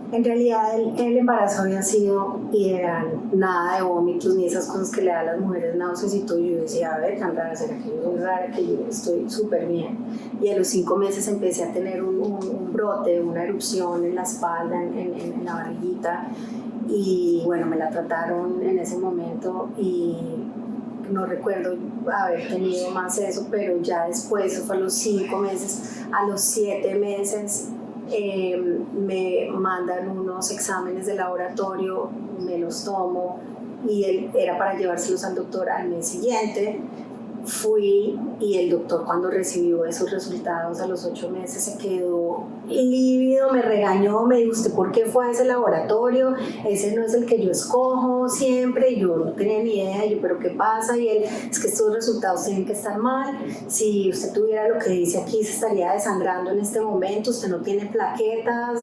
En realidad el embarazo había sido ideal, nada de vómitos ni esas cosas que le dan a las mujeres, náuseas y todo. Yo decía, a ver, tan rara, ¿será que yo soy rara? Que yo estoy súper bien. Y a los 5 meses empecé a tener un brote, una erupción en la espalda, en la barriguita. Y bueno, me la trataron en ese momento y no recuerdo haber tenido más eso, pero ya después, eso fue a los 5 meses, a los 7 meses me mandan unos exámenes de laboratorio, me los tomo y era para llevárselos al doctor al mes siguiente. Fui y el doctor, cuando recibió esos resultados a los 8 meses, se quedó lívido, me regañó, me dijo, ¿usted por qué fue a ese laboratorio? Ese no es el que yo escojo siempre. Y yo no tenía ni idea. Yo, ¿pero qué pasa? Y él, es que estos resultados tienen que estar mal. Si usted tuviera lo que dice aquí, se estaría desangrando en este momento, usted no tiene plaquetas.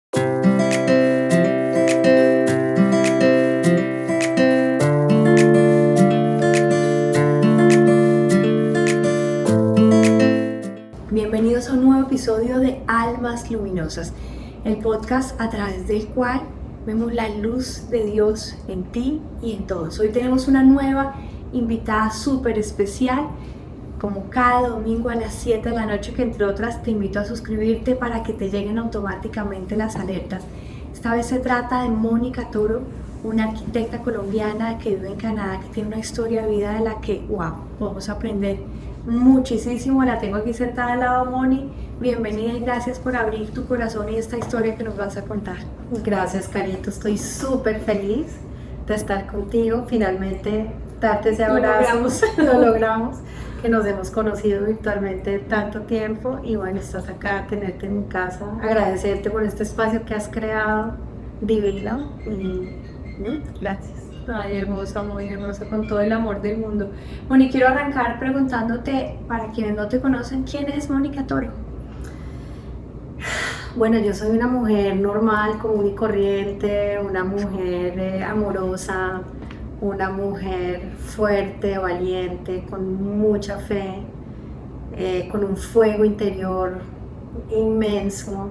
Bienvenidos a un nuevo episodio de Almas Luminosas, el podcast a través del cual vemos la luz de Dios en ti y en todos. Hoy tenemos una nueva invitada súper especial, como cada domingo a las 7 de la noche, que entre otras te invito a suscribirte para que te lleguen automáticamente las alertas. Esta vez se trata de Mónica Toro, una arquitecta colombiana que vive en Canadá, que tiene una historia de vida de la que, wow, podemos aprender muchísimo. La tengo aquí sentada al lado. Moni, bienvenida y gracias por abrir tu corazón y esta historia que nos vas a contar. Gracias, Carito, estoy súper feliz de estar contigo, finalmente darte ese abrazo. Lo logramos, que nos hemos conocido virtualmente tanto tiempo y bueno, estás acá, tenerte en mi casa, agradecerte por este espacio que has creado, divino, y gracias. Ay, hermosa, muy hermosa, con todo el amor del mundo. Moni, quiero arrancar preguntándote, para quienes no te conocen, ¿quién es Mónica Toro? Bueno, yo soy una mujer normal, común y corriente, una mujer amorosa, una mujer fuerte, valiente, con mucha fe, con un fuego interior inmenso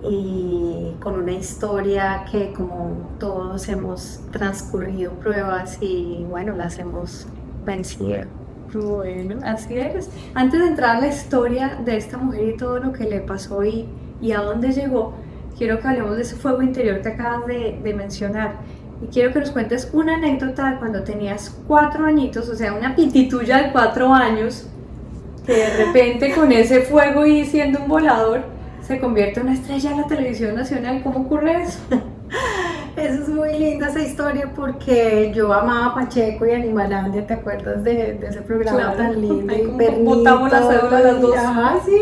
y con una historia que, como todos, hemos transcurrido pruebas y bueno, las hemos vencido. Bueno, así eres. Antes de entrar a la historia de esta mujer y todo lo que le pasó y a dónde llegó, quiero que hablemos de ese fuego interior que acabas de mencionar. Y quiero que nos cuentes una anécdota de cuando tenías 4 añitos, o sea, una pitituya de 4 años, que de repente con ese fuego y siendo un volador, se convierte en una estrella de la televisión nacional. ¿Cómo ocurre eso? Eso es muy linda, esa historia, porque yo amaba Pacheco y Animalandia. ¿Te acuerdas de ese programa, claro, tan lindo? Y Pernito, botamos la cédula las dos. Ajá, sí.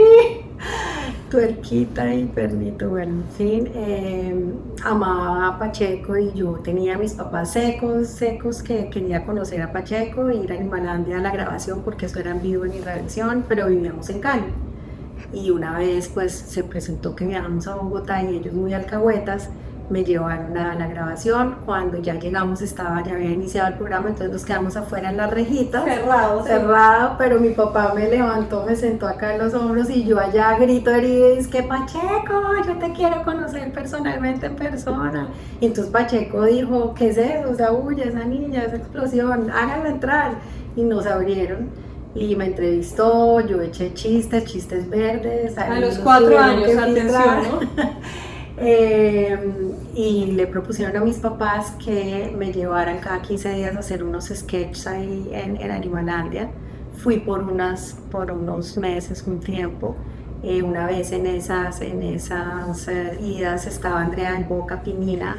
Tuerquita y Pernito, bueno, en fin, amaba a Pacheco y yo tenía a mis papás secos, que quería conocer a Pacheco, ir a Animalandia a la grabación, porque eso era en vivo en Irradiación, pero vivíamos en Cali. Y una vez pues se presentó que viajamos a Bogotá y ellos, muy alcahuetas, me llevaron a la grabación. Cuando ya llegamos ya había iniciado el programa, entonces nos quedamos afuera en las rejitas, cerrado, pero mi papá me levantó, me sentó acá en los hombros y yo allá grito herido, es que Pacheco, yo te quiero conocer personalmente, en persona. Y entonces Pacheco dijo, ¿qué es eso? Esa bulla, esa niña, esa explosión, háganla entrar. Y nos abrieron y me entrevistó, yo eché chistes verdes. A los 4 años, atención, ¿no? Y le propusieron a mis papás que me llevaran cada 15 días a hacer unos sketches ahí en Animalandia. Fui por unos meses, un tiempo. Una vez en esas idas estaba Andrea del Boca Pinina,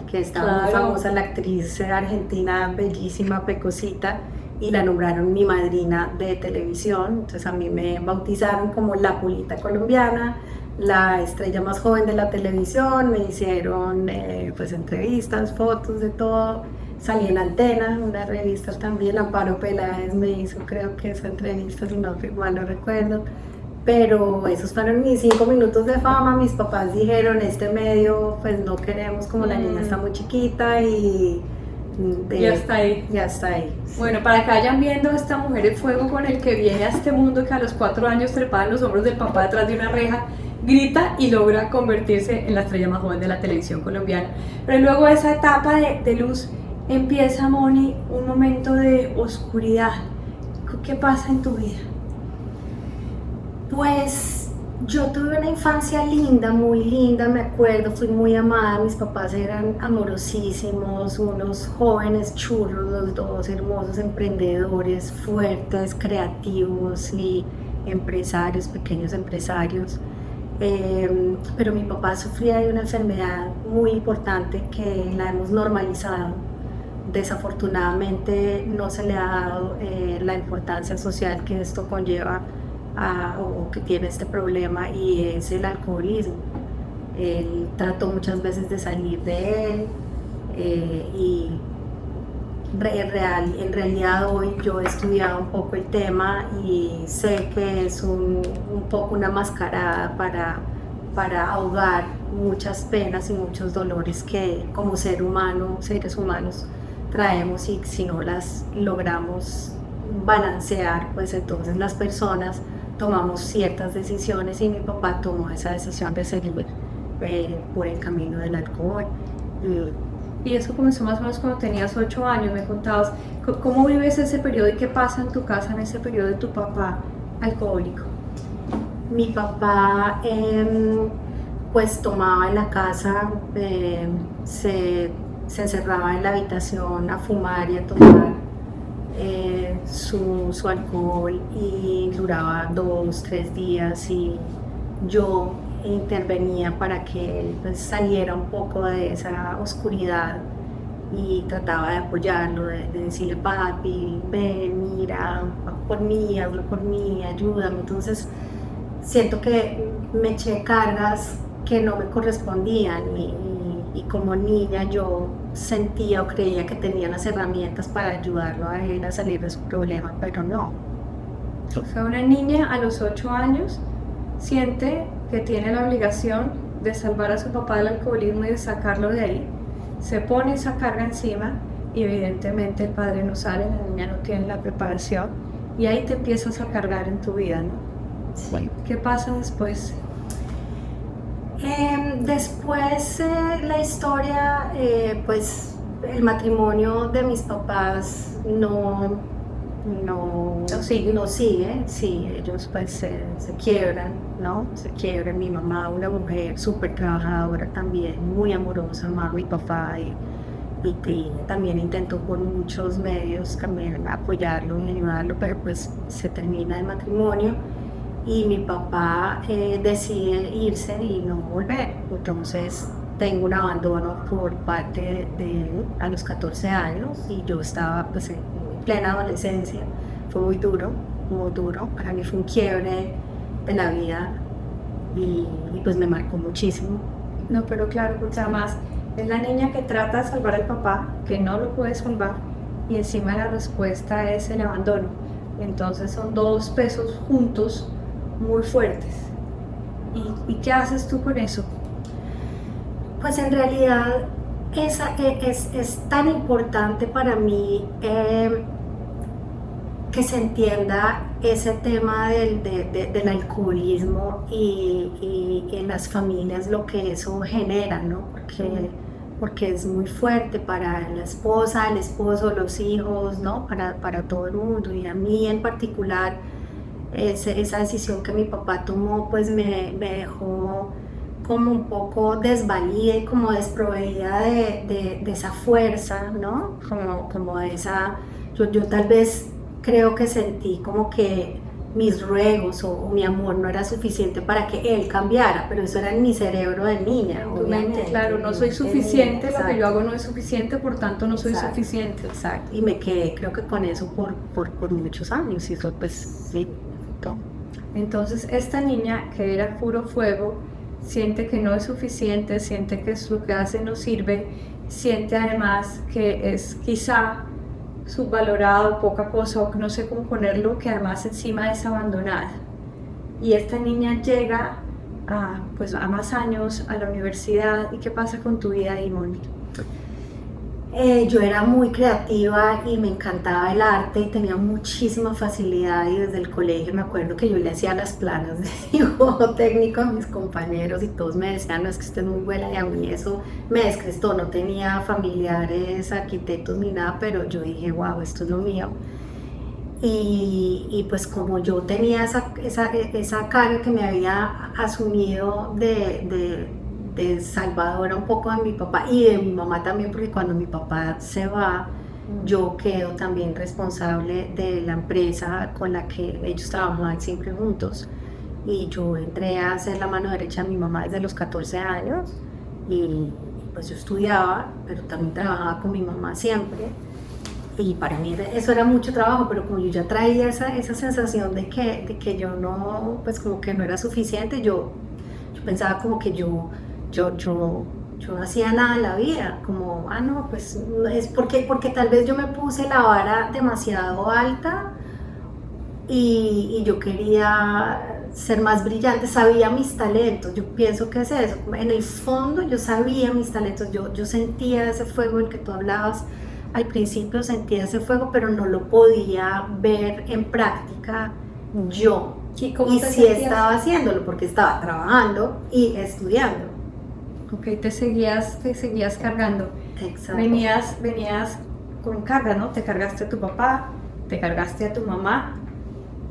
que estaba muy famosa, la actriz argentina, bellísima, pecosita, y la nombraron mi madrina de televisión. Entonces a mí me bautizaron como la Pulita colombiana, la estrella más joven de la televisión. Me hicieron pues entrevistas, fotos, de todo. Salí en Antena, una revista también. Amparo Peláez me hizo, creo que esa entrevista, si no mal no recuerdo. Pero esos fueron mis 5 minutos de fama. Mis papás dijeron, este medio pues no queremos, como la niña está muy chiquita y ya está ahí. Sí. Bueno, para que vayan viendo esta mujer de fuego con el que viene a este mundo, que a los 4 años trepada en los hombros del papá detrás de una reja, grita y logra convertirse en la estrella más joven de la televisión colombiana. Pero luego de esa etapa de luz empieza, Moni, un momento de oscuridad. ¿Qué pasa en tu vida? Pues yo tuve una infancia linda, muy linda, me acuerdo, fui muy amada, mis papás eran amorosísimos, unos jóvenes churros, los dos hermosos emprendedores, fuertes, creativos y empresarios, pequeños empresarios. Pero mi papá sufría de una enfermedad muy importante que la hemos normalizado. Desafortunadamente no se le ha dado la importancia social que esto conlleva o que tiene este problema, y es el alcoholismo. Él trató muchas veces de salir de él y en realidad hoy yo he estudiado un poco el tema y sé que es un poco una mascarada para ahogar muchas penas y muchos dolores que como seres humanos traemos, y si no las logramos balancear, pues entonces las personas tomamos ciertas decisiones, y mi papá tomó esa decisión de seguir por el camino del alcohol. Y eso comenzó más o menos cuando tenías 8 años, me contabas. ¿Cómo vives ese periodo y qué pasa en tu casa en ese periodo de tu papá alcohólico? Mi papá pues tomaba en la casa, se encerraba en la habitación a fumar y a tomar su alcohol, y duraba 2-3 días, y yo intervenía para que él pues saliera un poco de esa oscuridad, y trataba de apoyarlo, de decirle: papi, ven, mira, hazlo por mí, ayúdame. Entonces siento que me eché cargas que no me correspondían, y como niña yo sentía o creía que tenía las herramientas para ayudarlo a él a salir de su problema, pero no. O sea, una niña a los 8 años siente que tiene la obligación de salvar a su papá del alcoholismo y de sacarlo de ahí. Se pone esa carga encima y evidentemente el padre no sale, la niña no tiene la preparación, y ahí te empiezas a cargar en tu vida, ¿no? Sí. ¿Qué pasa después? Después la historia, pues el matrimonio de mis papás no sigue, sí, ellos pues se quiebran, ¿no? Se quiebran. Mi mamá, una mujer súper trabajadora también, muy amorosa, mamá y papá, y también intentó por muchos medios también apoyarlo y ayudarlo, pero pues se termina el matrimonio. Y mi papá decide irse y no volver. Entonces tengo un abandono por parte de él a los 14 años, y yo estaba pues en plena adolescencia. Fue muy duro, para mí fue un quiebre de la vida, y pues me marcó muchísimo. No, pero claro, porque además es la niña que trata de salvar al papá, que no lo puede salvar, y encima la respuesta es el abandono. Entonces son dos pesos juntos muy fuertes. ¿Y qué haces tú con eso? Pues en realidad es tan importante para mí que se entienda ese tema del alcoholismo y en las familias lo que eso genera, ¿no? Porque es muy fuerte para la esposa, el esposo, los hijos, ¿no? Para todo el mundo, y a mí en particular. Esa decisión que mi papá tomó pues me dejó como un poco desvalida y como desproveída de esa fuerza, ¿no? Como de esa, yo tal vez creo que sentí como que mis ruegos o mi amor no era suficiente para que él cambiara, pero eso era en mi cerebro de niña, obviamente. Claro, no soy suficiente, lo que yo hago no es suficiente, por tanto no soy suficiente. Exacto, y me quedé creo que con eso por muchos años, y eso pues sí. Entonces esta niña, que era puro fuego, siente que no es suficiente, siente que lo que hace no sirve, siente además que es quizá subvalorado, poca cosa, o no sé cómo ponerlo, que además encima es abandonada. Y esta niña llega a más años a la universidad. ¿Y qué pasa con tu vida ahí, Moni? Yo era muy creativa y me encantaba el arte y tenía muchísima facilidad, y desde el colegio me acuerdo que yo le hacía las planas de dibujo técnico a mis compañeros y todos me decían, no, es que usted es muy buena, y a mí eso me descrestó. No tenía familiares arquitectos ni nada, pero yo dije, wow, esto es lo mío. Y pues como yo tenía esa carga que me había asumido de salvadora un poco de mi papá y de mi mamá también, porque cuando mi papá se va, yo quedo también responsable de la empresa con la que ellos trabajaban siempre juntos, y yo entré a ser la mano derecha de mi mamá desde los 14 años, y pues yo estudiaba, pero también trabajaba con mi mamá siempre. Y para mí eso era mucho trabajo, pero como yo ya traía esa sensación de que yo no, pues como que no era suficiente, yo pensaba como que yo no hacía nada en la vida, como, no, pues es porque tal vez yo me puse la vara demasiado alta y yo quería ser más brillante, sabía mis talentos. Yo pienso que es eso, en el fondo yo sabía mis talentos, yo sentía ese fuego del que tú hablabas al principio, sentía ese fuego, pero no lo podía ver en práctica yo. ¿Y sí estaba haciéndolo porque estaba trabajando y estudiando. Ok, te seguías cargando. Exacto. Venías con carga, ¿no? Te cargaste a tu papá, te cargaste a tu mamá,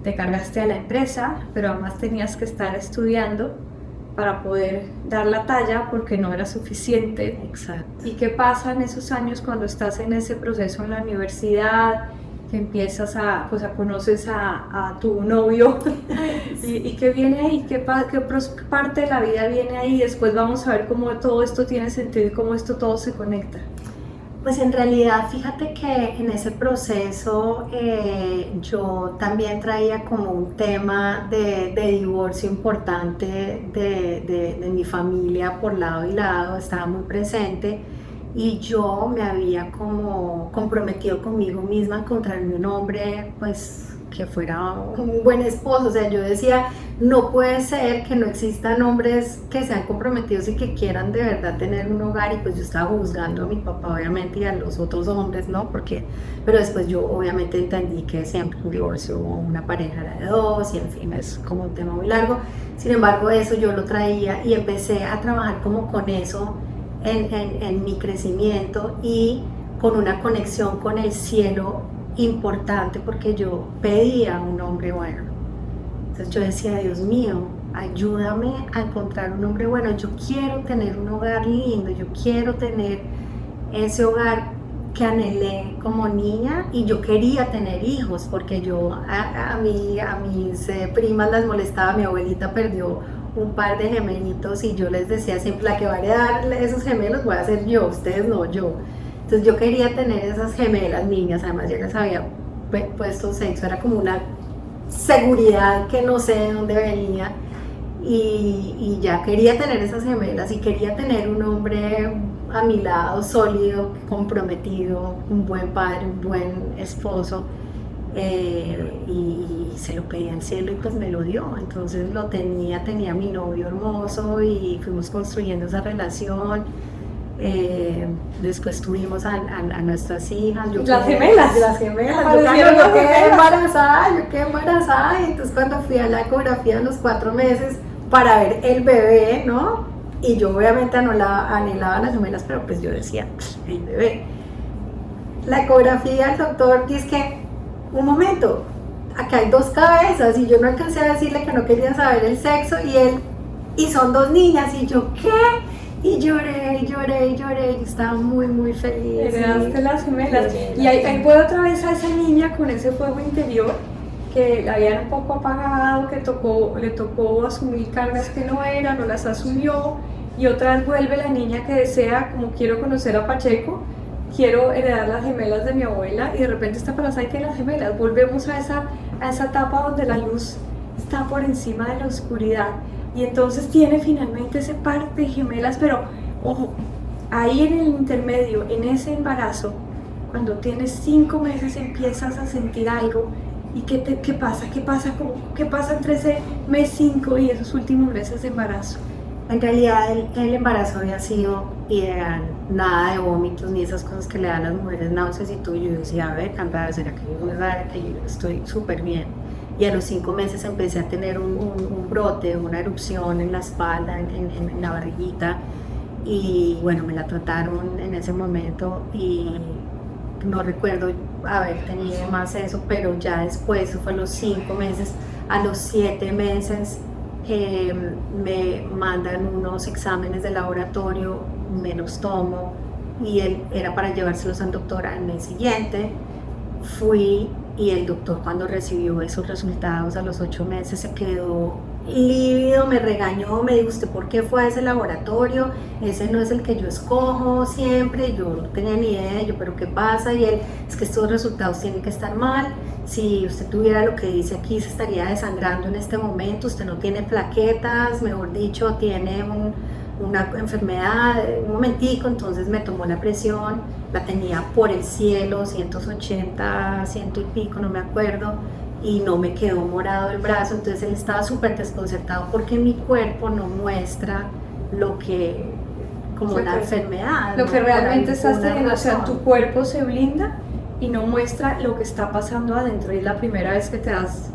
te cargaste a la empresa, pero además tenías que estar estudiando para poder dar la talla porque no era suficiente. Exacto. ¿Y qué pasa en esos años cuando estás en ese proceso en la universidad, que empiezas conoces a tu novio y qué viene ahí, qué parte de la vida viene ahí? Después vamos a ver cómo todo esto tiene sentido y cómo esto todo se conecta. Pues en realidad, fíjate que en ese proceso yo también traía como un tema de divorcio importante de mi familia por lado y lado, estaba muy presente, y yo me había como comprometido conmigo misma a encontrarme un hombre pues que fuera un buen esposo. O sea, yo decía, no puede ser que no existan hombres que sean comprometidos y que quieran de verdad tener un hogar. Y pues yo estaba juzgando a mi papá obviamente y a los otros hombres, ¿no? Pero después yo obviamente entendí que siempre un divorcio o una pareja era de dos, y en fin, es como un tema muy largo. Sin embargo, eso yo lo traía y empecé a trabajar como con eso en mi crecimiento, y con una conexión con el cielo importante, porque yo pedía un hombre bueno. Entonces yo decía, Dios mío, ayúdame a encontrar un hombre bueno. Yo quiero tener un hogar lindo, yo quiero tener ese hogar que anhelé como niña, y yo quería tener hijos porque yo a mis primas las molestaba. Mi abuelita perdió un par de gemelitos y yo les decía siempre, la que va a heredar esos gemelos voy a ser yo, ustedes no, yo. Entonces yo quería tener esas gemelas niñas, además ya les había puesto sexo, era como una seguridad que no sé de dónde venía, y ya quería tener esas gemelas y quería tener un hombre a mi lado, sólido, comprometido, un buen padre, un buen esposo. Y se lo pedí al cielo y pues me lo dio. Entonces lo tenía mi novio hermoso y fuimos construyendo esa relación. Después tuvimos a nuestras hijas. Las gemelas. Yo quedé embarazada. Y entonces cuando fui a la ecografía a los 4 meses para ver el bebé, ¿no? Y yo obviamente anhelaba las gemelas, pero pues yo decía, el bebé. La ecografía, el doctor dice que, un momento, acá hay 2 cabezas, y yo no alcancé a decirle que no quería saber el sexo, y son 2 niñas, y yo, ¿qué? Y lloré, yo estaba muy, muy feliz. Heredaste las gemelas. Y ahí fue otra vez a esa niña con ese fuego interior que la habían un poco apagado, que le tocó asumir cargas que no las asumió, y otra vez vuelve la niña que desea, como quiero conocer a Pacheco, quiero heredar las gemelas de mi abuela, y de repente está embarazada y tiene las gemelas. Volvemos a esa etapa donde la luz está por encima de la oscuridad, y entonces tiene finalmente ese par de gemelas. Pero ojo, ahí en el intermedio, en ese embarazo, cuando tienes 5 meses, empiezas a sentir algo. ¿Y qué pasa? ¿Qué pasa entre ese mes 5 y esos últimos meses de embarazo? En realidad el embarazo había sido ideal, nada de vómitos ni esas cosas que le dan a las mujeres, náuseas y todo. Yo decía, a ver, Candara, ¿será que yo es rara, que yo estoy súper bien? Y a los 5 meses empecé a tener un brote, una erupción en la espalda, en la barriguita. Y bueno, me la trataron en ese momento y no recuerdo haber tenido más eso, pero ya después, eso fue a los 5 meses, a los 7 meses me mandan unos exámenes de laboratorio, me los tomo y era para llevárselos al doctor al mes siguiente. Fui y el doctor, cuando recibió esos resultados a los 8 meses, se quedó lívido, me regañó, me dijo, ¿usted por qué fue a ese laboratorio? Ese no es el que yo escojo siempre. Yo no tenía ni idea, yo, pero ¿qué pasa? Y él, es que estos resultados tienen que estar mal. Si usted tuviera lo que dice aquí, se estaría desangrando en este momento. Usted no tiene plaquetas, mejor dicho, tiene una enfermedad, un momentico. Entonces me tomó la presión, la tenía por el cielo, 180, 100 y pico, no me acuerdo, y no me quedó morado el brazo. Entonces él estaba súper desconcertado porque mi cuerpo no muestra lo que, como la enfermedad, lo ¿no? que realmente estás teniendo, o sea, razón. tu cuerpo se blinda y no muestra lo que está pasando adentro, y es la primera vez que te das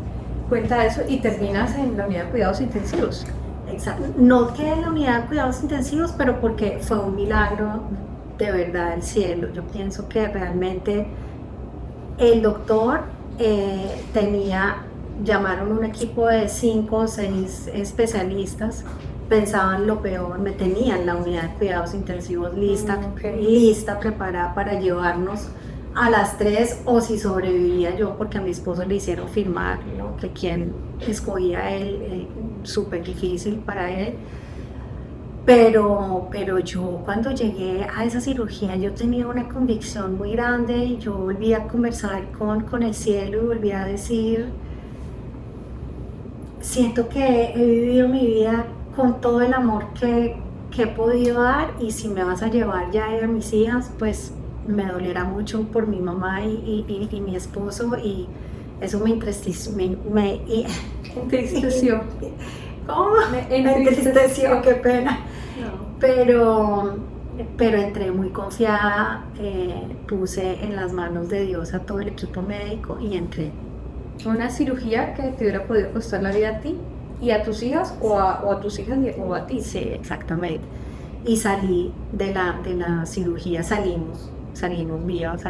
cuenta de eso y terminas en la unidad de cuidados intensivos. Exacto. No quedé en la unidad de cuidados intensivos, pero porque fue un milagro de verdad del cielo. Yo pienso que realmente el doctor llamaron un equipo de 5 o 6 especialistas, pensaban lo peor, me tenían en la unidad de cuidados intensivos lista, lista, preparada para llevarnos a las 3, o si sobrevivía yo, porque a mi esposo le hicieron firmar, ¿no?, que quien escogía él, súper difícil para él. Pero yo, cuando llegué a esa cirugía, yo tenía una convicción muy grande y yo volví a conversar con el cielo y volví a decir, siento que he vivido mi vida con todo el amor que he podido dar, y si me vas a llevar ya a mis hijas, pues me dolerá mucho por mi mamá y mi esposo, y eso me entristeció. Entristeció. ¿Cómo? Me entristeció, qué pena. No. Pero entré muy confiada, puse en las manos de Dios a todo el equipo médico y entré. Una cirugía que te hubiera podido costar la vida a ti y a tus hijas, o a tus hijas o a ti. Sí, exactamente. Y salí de la cirugía, salimos vivas.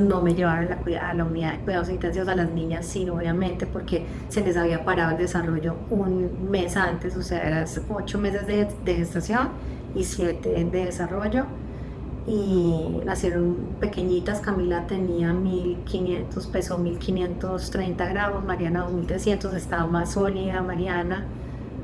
No me llevaron a la unidad de cuidados intensivos a las niñas, sí, obviamente, porque se les había parado el desarrollo un mes antes, o sea, eran 8 meses de gestación y 7 de desarrollo, y nacieron pequeñitas. Camila tenía 1500, pesó 1530 gramos, Mariana 2300, estaba más sólida Mariana,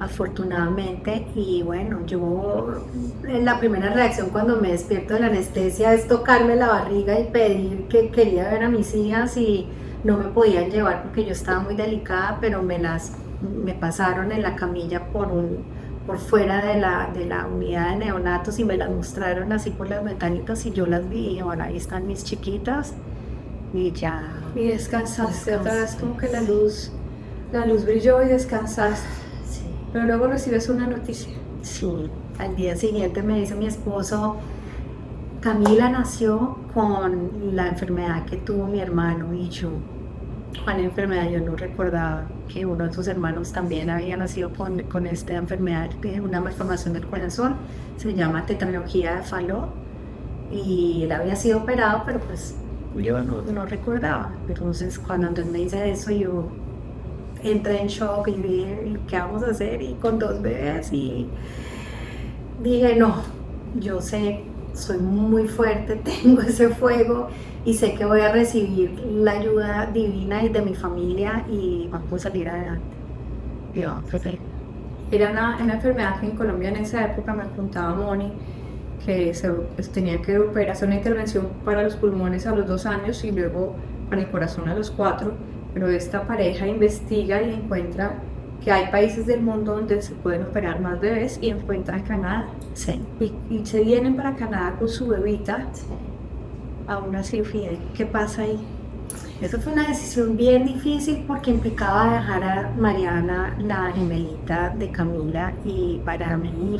afortunadamente. Y bueno, yo, la primera reacción cuando me despierto de la anestesia es tocarme la barriga y pedir que quería ver a mis hijas, y no me podían llevar porque yo estaba muy delicada, pero me pasaron en la camilla por fuera de la unidad de neonatos y me las mostraron así por las ventanitas, y yo las vi, y ahora ahí están mis chiquitas, y ya. Y descansaste otra vez, como que la luz brilló y descansaste. Pero luego recibes una noticia. Sí, al día siguiente me dice mi esposo, Camila nació con la enfermedad que tuvo mi hermano. Y yo, ¿cuál enfermedad? Yo no recordaba que uno de sus hermanos también había nacido con esta enfermedad, una malformación del corazón, se llama tetralogía de Fallot, y él había sido operado, pero pues yo no recordaba. Entonces cuando Andrés me dice eso, yo entré en shock y dije, ¿qué vamos a hacer? Y con 2 bebés, y dije, no, yo sé, soy muy fuerte, tengo ese fuego y sé que voy a recibir la ayuda divina y de mi familia, y vamos a salir adelante. Era una enfermedad que en Colombia en esa época me contaba Moni, que tenía que hacer una intervención para los pulmones a los 2 años y luego para el corazón a los 4. Pero esta pareja investiga y encuentra que hay países del mundo donde se pueden operar más bebés, y encuentra Canadá. Sí. Y se vienen para Canadá con su bebita, sí, a una cirugía. ¿Qué pasa ahí? Eso fue una decisión bien difícil porque implicaba dejar a Mariana, la gemelita de Camila, y para mí,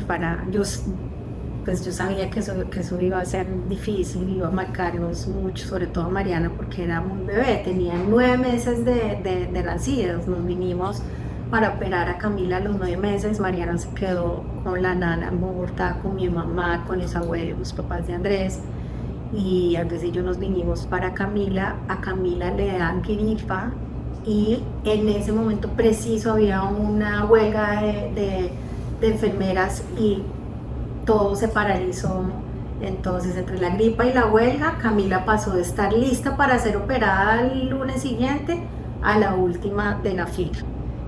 pues yo sabía que eso iba a ser difícil, iba a marcarnos mucho, sobre todo a Mariana porque era muy bebé, tenía 9 meses de nacidos. Nos vinimos para operar a Camila a los 9 meses, Mariana se quedó con la nana en Bogotá, con mi mamá, con los abuelos, los papás de Andrés, y Andrés y yo nos vinimos para Camila. A Camila le dan gripa y en ese momento preciso había una huelga de enfermeras y todo se paralizó. Entonces, entre la gripa y la huelga, Camila pasó de estar lista para ser operada el lunes siguiente a la última de la fila.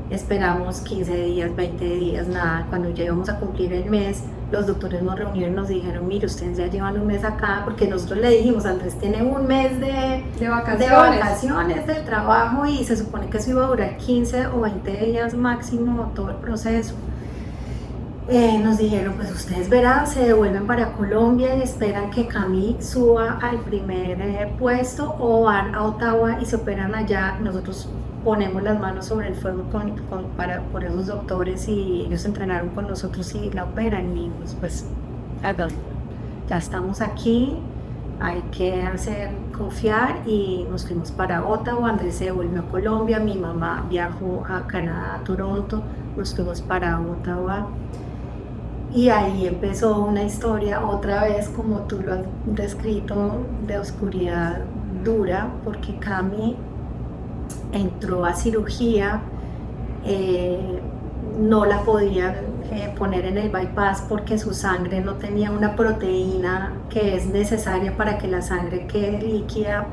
Esperamos 15 días, 20 días, nada. Cuando ya íbamos a cumplir el mes, los doctores nos reunieron y nos dijeron: mire, ustedes ya llevan un mes acá, porque nosotros le dijimos, Andrés tiene un mes de vacaciones del trabajo y se supone que eso iba a durar 15 o 20 días máximo, todo el proceso. Nos dijeron: pues ustedes verán, se devuelven para Colombia y esperan que Cami suba al primer puesto, o van a Ottawa y se operan allá. Nosotros ponemos las manos sobre el fuego por esos doctores y ellos entrenaron con nosotros y la operan. Y pues ya estamos aquí, hay que confiar, y nos fuimos para Ottawa. Andrés se volvió a Colombia, mi mamá viajó a Canadá, a Toronto, nos fuimos para Ottawa. Y ahí empezó una historia, otra vez, como tú lo has descrito, de oscuridad dura, porque Cami entró a cirugía, no la podían poner en el bypass porque su sangre no tenía una proteína que es necesaria para que la sangre quede líquida,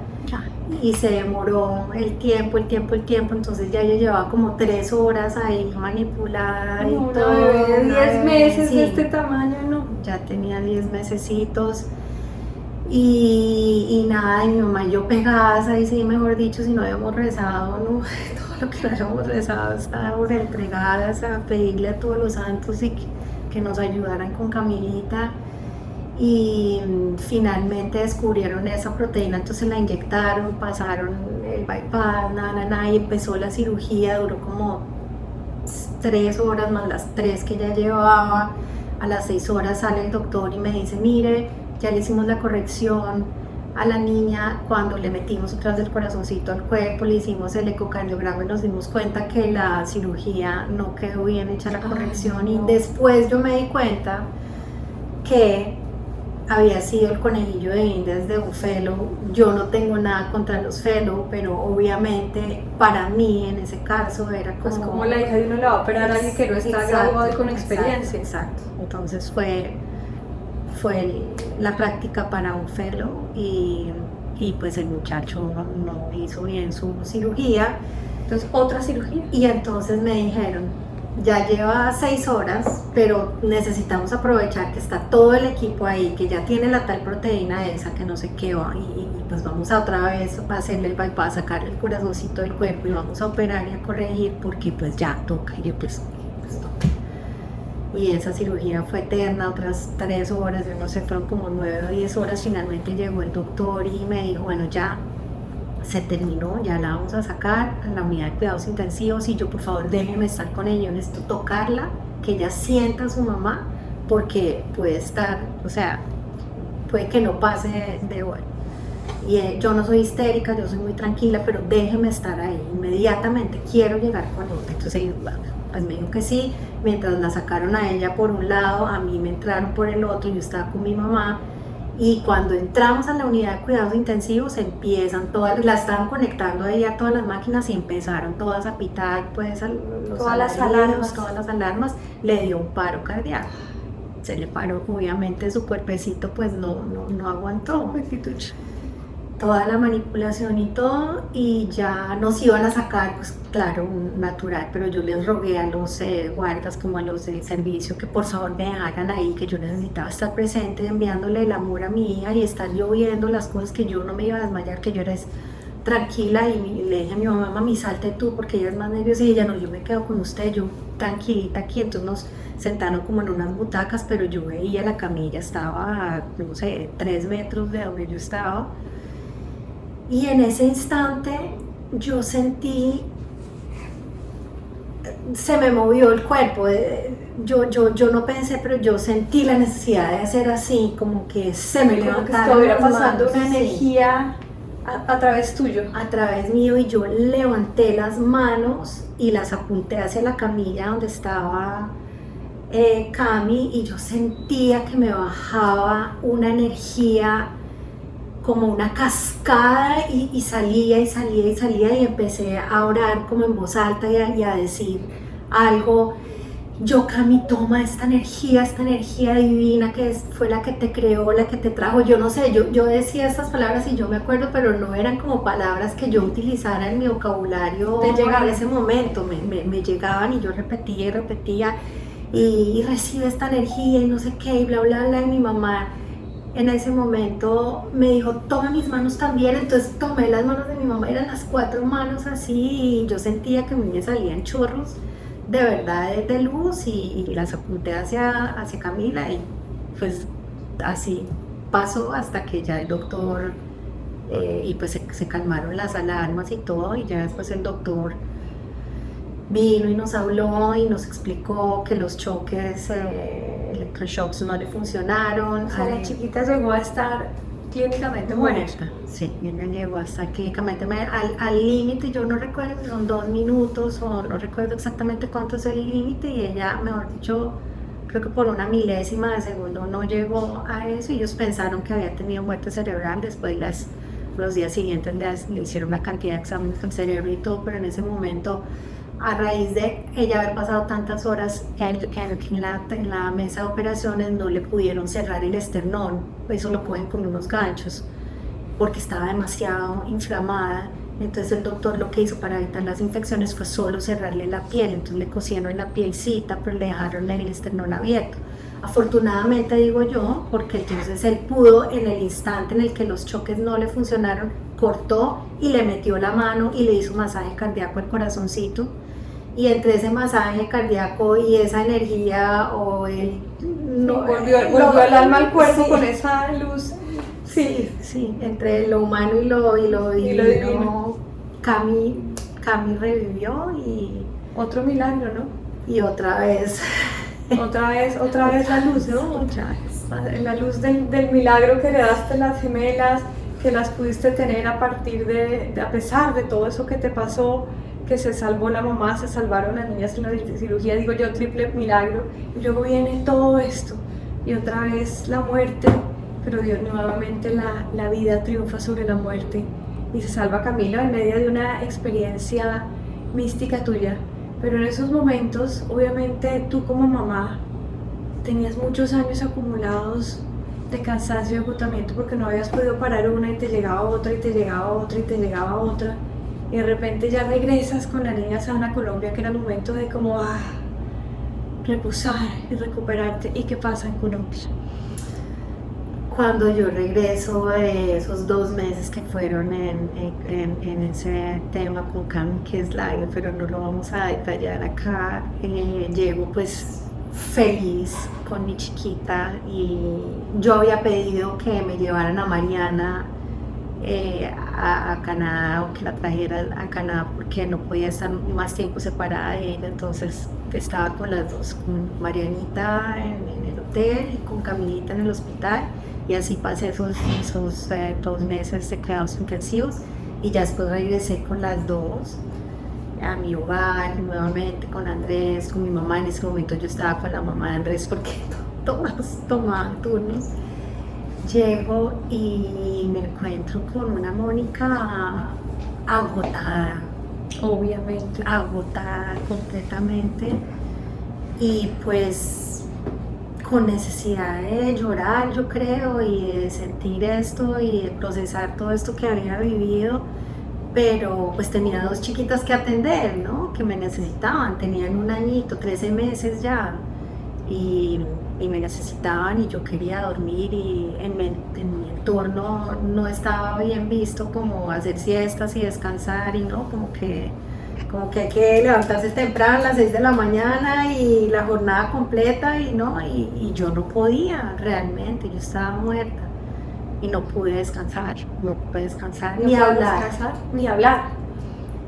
y se demoró el tiempo, entonces ya ella llevaba como 3 horas ahí manipulada y una todo. bebé de 10 meses Sí, de este tamaño, ¿no? ya tenía 10 mesecitos. Y nada, y mi mamá y yo pegadas ahí, sí, mejor dicho, si no habíamos rezado, no, todo lo que no habíamos rezado, estábamos entregadas a pedirle a todos los santos y que nos ayudaran con Camilita. Y finalmente descubrieron esa proteína, entonces la inyectaron, pasaron el bypass, y empezó la cirugía. Duró como 3 horas más las 3 que ya llevaba. A las 6 horas sale el doctor y me dice: mire, ya le hicimos la corrección a la niña. Cuando le metimos otra vez el corazoncito al cuerpo, le hicimos el ecocardiograma y nos dimos cuenta que la cirugía no quedó bien hecha, la corrección. Ay, no. Y después yo me di cuenta que había sido el conejillo de indias de un fellow. Yo no tengo nada contra los fellow, pero obviamente para mí en ese caso era Pues como la hija de uno le va a operar a alguien que no está graduado y con experiencia. Exacto. Entonces fue la práctica para un fellow, y pues el muchacho no hizo bien su cirugía. Entonces, otra cirugía. Y entonces me dijeron: ya lleva 6 horas, pero necesitamos aprovechar que está todo el equipo ahí, que ya tiene la tal proteína esa, que no sé qué va, y pues vamos a otra vez a hacerle el bypass, sacar el corazoncito del cuerpo y vamos a operar y a corregir, porque pues ya toca. Y yo pues toca. Y esa cirugía fue eterna, otras 3 horas, yo no sé, fueron como 9 o 10 horas. Finalmente llegó el doctor y me dijo: bueno, ya se terminó, ya la vamos a sacar a la unidad de cuidados intensivos, y yo, por favor, déjeme estar con ella, yo necesito tocarla, que ella sienta a su mamá, porque puede estar, o sea, puede que no pase de bueno. Y yo no soy histérica, yo soy muy tranquila, pero déjeme estar ahí, inmediatamente quiero llegar con ella. Entonces, bueno, pues me dijo que sí. Mientras la sacaron a ella por un lado, a mí me entraron por el otro, yo estaba con mi mamá. Y cuando entramos a la unidad de cuidados intensivos, empiezan todas, la estaban conectando ahí a todas las máquinas y empezaron todas a pitar, pues Todas las alarmas. Le dio un paro cardíaco, se le paró, obviamente su cuerpecito pues no aguantó toda la manipulación y todo, y ya nos iban a sacar, pues claro, un natural, pero yo les rogué a los guardas, como a los del servicio, que por favor me dejaran ahí, que yo necesitaba estar presente, enviándole el amor a mi hija y estar yo viendo las cosas, que yo no me iba a desmayar, que yo era tranquila. Y le dije a mi mamá: mami, salte tú, porque ella es más nerviosa, y ella: no, yo me quedo con usted, yo tranquilita aquí. Entonces nos sentaron como en unas butacas, pero yo veía la camilla, estaba a, no sé, 3 metros de donde yo estaba. Y en ese instante yo sentí, se me movió el cuerpo, yo no pensé, pero yo sentí la necesidad de hacer así, como que se me Como que levantaron estuviera las pasando manos, una sí, energía a través tuyo. a través mío, y yo levanté las manos y las apunté hacia la camilla donde estaba Cami, y yo sentía que me bajaba una energía como una cascada, y salía y salía y salía, y empecé a orar como en voz alta y a decir algo. Yo, Cami, toma esta energía divina que fue la que te creó, la que te trajo. Yo no sé, yo decía estas palabras y yo me acuerdo, pero no eran como palabras que yo utilizara en mi vocabulario en ese momento. Me llegaban y yo repetía y repetía, y recibe esta energía y no sé qué, y bla, bla, bla. Y mi mamá en ese momento me dijo, toma mis manos también. Entonces tomé las manos de mi mamá, eran las 4 manos así, y yo sentía que a mí me salían chorros de verdad de luz, y las apunté hacia Camila, y pues así pasó hasta que ya el doctor, y pues se calmaron las alarmas y todo, y ya después el doctor vino y nos habló y nos explicó que los choques, electroshocks, no le funcionaron. O sea, la chiquita llegó a estar clínicamente muerta. Sí, ella llegó hasta clínicamente al límite. Yo no recuerdo si son 2 minutos o no recuerdo exactamente cuánto es el límite, y ella, mejor dicho, creo que por una milésima de segundo no llegó a eso, y ellos pensaron que había tenido muerte cerebral. Después los días siguientes le hicieron una cantidad de exámenes al cerebro y todo, pero en ese momento, a raíz de ella haber pasado tantas horas en la mesa de operaciones, no le pudieron cerrar el esternón. Eso lo cogen con unos ganchos porque estaba demasiado inflamada. Entonces el doctor lo que hizo para evitar las infecciones fue solo cerrarle la piel. Entonces le cosieron la pielcita, pero le dejaron el esternón abierto. Afortunadamente, digo yo, porque entonces él pudo, en el instante en el que los choques no le funcionaron, cortó y le metió la mano y le hizo masaje cardíaco al corazoncito. Y entre ese masaje cardíaco y esa energía, o el... volvió el alma al cuerpo, sí, con esa luz. Sí, entre lo humano y lo divino, Cami revivió, y... Otro milagro, ¿no? Y otra vez... otra vez la luz, ¿no? Otra vez. La luz del milagro que le daste a las gemelas, que las pudiste tener a partir a pesar de todo eso que te pasó, que se salvó la mamá, se salvaron las niñas en la cirugía, digo yo, triple milagro. Y luego viene todo esto, y otra vez la muerte, pero Dios, nuevamente la vida triunfa sobre la muerte, y se salva Camila en medio de una experiencia mística tuya. Pero en esos momentos, obviamente, tú como mamá tenías muchos años acumulados de cansancio y agotamiento, porque no habías podido parar una, y te llegaba otra, y te llegaba otra, y te llegaba otra. Y de repente ya regresas con la niña sana a Colombia, que era el momento de como reposar y recuperarte. ¿Y qué pasa en Colombia? Cuando yo regreso de esos 2 meses que fueron en ese tema con Cami, que es largo, pero no lo vamos a detallar acá, llego pues feliz con mi chiquita, y yo había pedido que me llevaran a Mariana a Canadá, o que la trajera a Canadá, porque no podía estar más tiempo separada de ella. Entonces estaba con las dos, con Marianita en el hotel y con Camilita en el hospital, y así pasé esos 2 meses de cuidados intensivos, y ya después regresé con las dos a mi hogar nuevamente, con Andrés, con mi mamá. En ese momento yo estaba con la mamá de Andrés porque todos tomaban turnos. Llego y me encuentro con una Mónica agotada, Obviamente. agotada completamente, y pues con necesidad de llorar, yo creo, y de sentir esto y de procesar todo esto que había vivido. Pero pues tenía 2 chiquitas que atender, ¿no? Que me necesitaban, tenían 1 añito, 13 meses ya, y me necesitaban, y yo quería dormir, y en mi entorno no estaba bien visto como hacer siestas y descansar, y no, como que hay que levantarse temprano a las 6 de la mañana y la jornada completa, y no, y yo no podía realmente, yo estaba muerta. y no pude descansar, No ni pude hablar, descansar.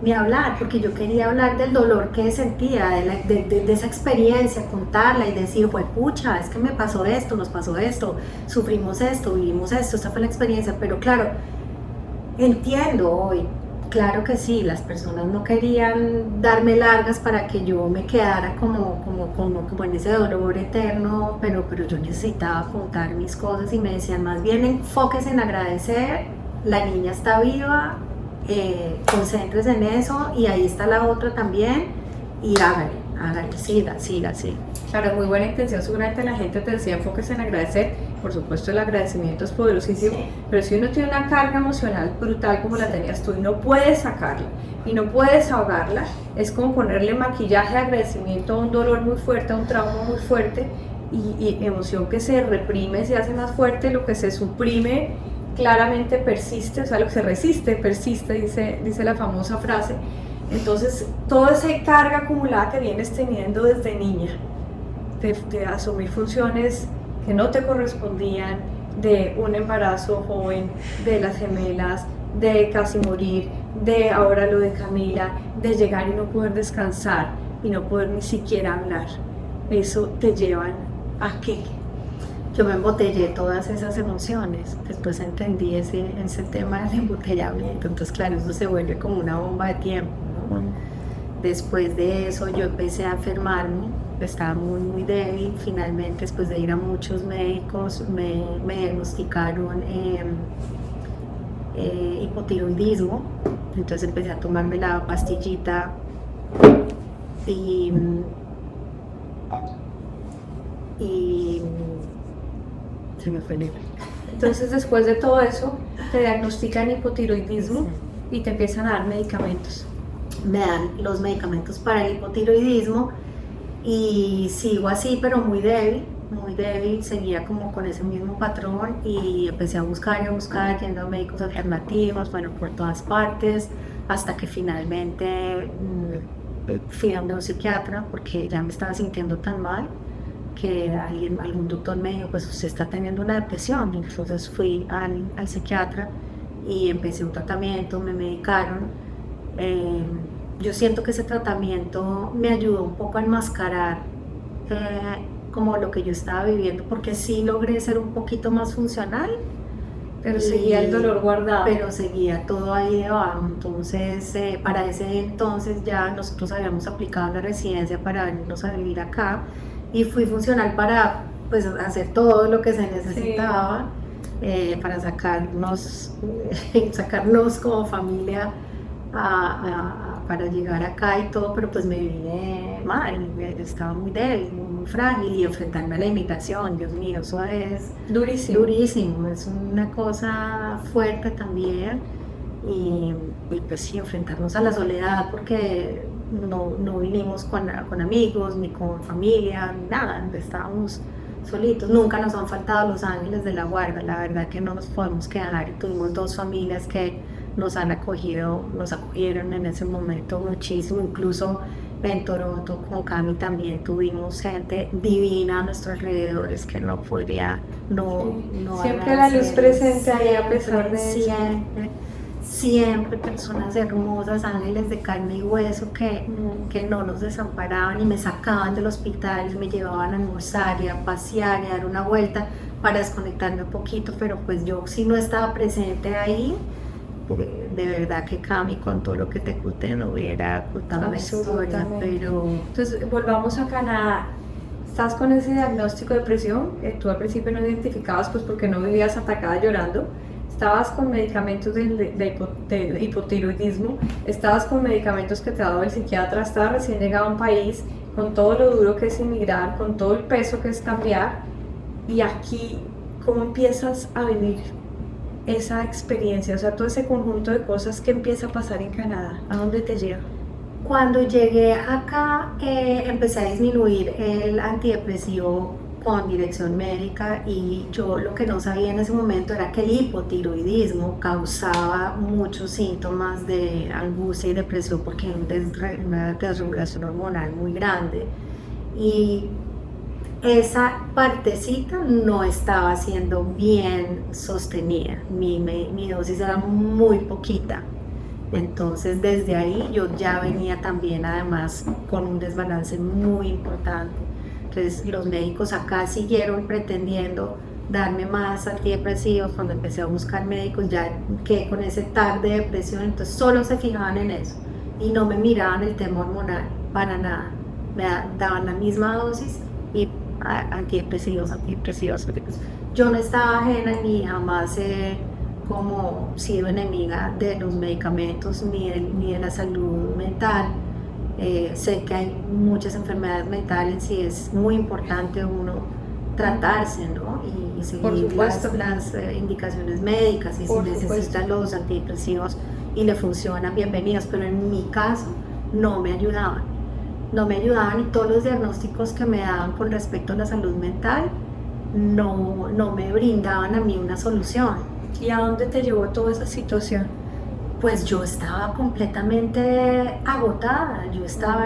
ni hablar, porque yo quería hablar del dolor que sentía, de esa experiencia, contarla y decir, pues pucha, es que me pasó esto, nos pasó esto, sufrimos esto, vivimos esto, esta fue la experiencia, pero claro, entiendo hoy, claro que sí, las personas no querían darme largas para que yo me quedara como en ese dolor eterno, pero yo necesitaba contar mis cosas y me decían, más bien enfóquese en agradecer, la niña está viva, concéntrese en eso y ahí está la otra también y hágale, siga. Claro, muy buena intención. Seguramente la gente te decía enfóquese en agradecer. Por supuesto, el agradecimiento es poderosísimo, Sí. pero si uno tiene una carga emocional brutal como la tenías tú y no puedes sacarla y no puedes ahogarla, es como ponerle maquillaje de agradecimiento a un dolor muy fuerte, a un trauma muy fuerte y emoción que se reprime, se hace más fuerte, lo que se suprime claramente persiste, o sea, lo que se resiste persiste, dice la famosa frase. Entonces, toda esa carga acumulada que vienes teniendo desde niña, de asumir funciones que no te correspondían, de un embarazo joven, de las gemelas, de casi morir, de ahora lo de Camila, de llegar y no poder descansar y no poder ni siquiera hablar, eso te llevan a qué. Yo me embotellé todas esas emociones, después entendí ese tema del embotellamiento, entonces claro, eso se vuelve como una bomba de tiempo, ¿no? Después de eso yo empecé a enfermarme, estaba muy débil, finalmente después de ir a muchos médicos me diagnosticaron hipotiroidismo, entonces empecé a tomarme la pastillita y se me fue el libro. Entonces, después de todo eso, te diagnostican hipotiroidismo y te empiezan a dar medicamentos. Me dan los medicamentos para el hipotiroidismo y sigo así, pero muy débil, seguía como con ese mismo patrón y empecé a buscar, yendo a médicos alternativos, bueno, por todas partes, hasta que finalmente fui a un psiquiatra porque ya me estaba sintiendo tan mal que algún doctor me dijo, pues usted está teniendo una depresión. Entonces fui al psiquiatra y empecé un tratamiento, me medicaron. Yo siento que ese tratamiento me ayudó un poco a enmascarar como lo que yo estaba viviendo, porque sí logré ser un poquito más funcional, Pero seguía el dolor guardado. pero seguía todo ahí debajo. Entonces, para ese entonces ya nosotros habíamos aplicado la residencia para venirnos a vivir acá y fui funcional para pues hacer todo lo que se necesitaba, para sacarnos como familia para llegar acá y todo, pero pues me vine mal, estaba muy débil, muy frágil y enfrentarme a la imitación, Dios mío, eso es durísimo, es una cosa fuerte también y pues sí, enfrentarnos a la soledad porque no vinimos con amigos ni con familia, ni nada, estábamos solitos, nunca nos han faltado los ángeles de la guarda, la verdad que no nos podemos quedar, tuvimos 2 familias que nos acogieron en ese momento muchísimo, incluso en Toronto con Cami también tuvimos gente divina a nuestros alrededores que no podría no siempre la luz presente ahí a pesar de eso. Siempre personas hermosas, ángeles de carne y hueso que no nos desamparaban y me sacaban del hospital y me llevaban a almorzar y a pasear y a dar una vuelta para desconectarme un poquito, pero pues yo si no estaba presente ahí, de verdad que Cami, con todo lo que te conté, no hubiera contado la historia, pero... Entonces, volvamos a Canadá. Estás con ese diagnóstico de depresión, tú al principio no identificabas pues porque no vivías atacada llorando, estabas con medicamentos de hipotiroidismo, estabas con medicamentos que te ha dado el psiquiatra, estabas recién llegado a un país con todo lo duro que es emigrar, con todo el peso que es cambiar, y aquí, ¿cómo empiezas a vivir esa experiencia? O sea, todo ese conjunto de cosas que empieza a pasar en Canadá, ¿a dónde te lleva? Cuando llegué acá empecé a disminuir el antidepresivo con dirección médica y yo lo que no sabía en ese momento era que el hipotiroidismo causaba muchos síntomas de angustia y depresión porque hay una desregulación hormonal muy grande y esa partecita no estaba siendo bien sostenida, mi dosis era muy poquita. Entonces desde ahí yo ya venía también además con un desbalance muy importante. Entonces los médicos acá siguieron pretendiendo darme más antidepresivos. Cuando empecé a buscar médicos ya quedé con ese tag de depresión, entonces solo se fijaban en eso y no me miraban el tema hormonal para nada. Me daban la misma dosis y antidepresivos. Yo no estaba ajena ni jamás como sido enemiga de los medicamentos ni de la salud mental. Sé que hay muchas enfermedades mentales y es muy importante uno tratarse, ¿no? Y seguir las indicaciones médicas, y si necesitan los antidepresivos y le funcionan, bienvenidos, pero en mi caso no me ayudaban y todos los diagnósticos que me daban con respecto a la salud mental no me brindaban a mí una solución. ¿Y a dónde te llevó toda esa situación? Pues yo estaba completamente agotada,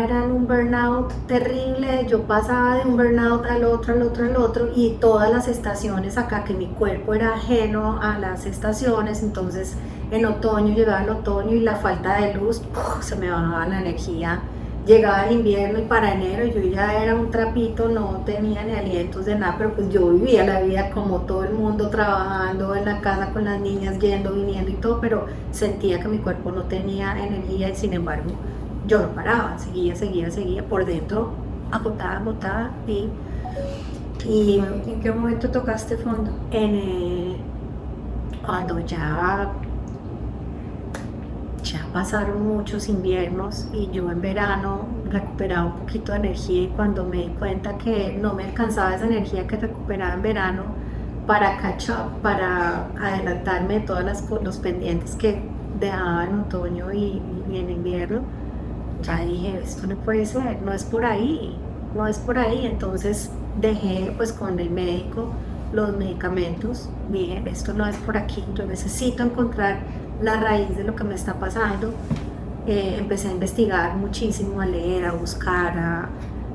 era en un burnout terrible, yo pasaba de un burnout al otro y todas las estaciones acá, que mi cuerpo era ajeno a las estaciones, entonces en otoño llegaba el otoño y la falta de luz, se me bajaba la energía. Llegaba el invierno y para enero yo ya era un trapito, no tenía ni alientos de nada, pero pues yo vivía la vida como todo el mundo, trabajando en la casa con las niñas, yendo, viniendo y todo, pero sentía que mi cuerpo no tenía energía y sin embargo yo no paraba, seguía por dentro, agotada y ¿En qué momento tocaste fondo? Cuando ya pasaron muchos inviernos y yo en verano recuperaba un poquito de energía, y cuando me di cuenta que no me alcanzaba esa energía que recuperaba en verano para catch up, para adelantarme de todos los pendientes que dejaba en otoño y en invierno, ya dije, esto no puede ser, no es por ahí, entonces dejé pues con el médico los medicamentos, dije, esto no es por aquí, yo necesito encontrar la raíz de lo que me está pasando. Empecé a investigar muchísimo, a leer, a buscar,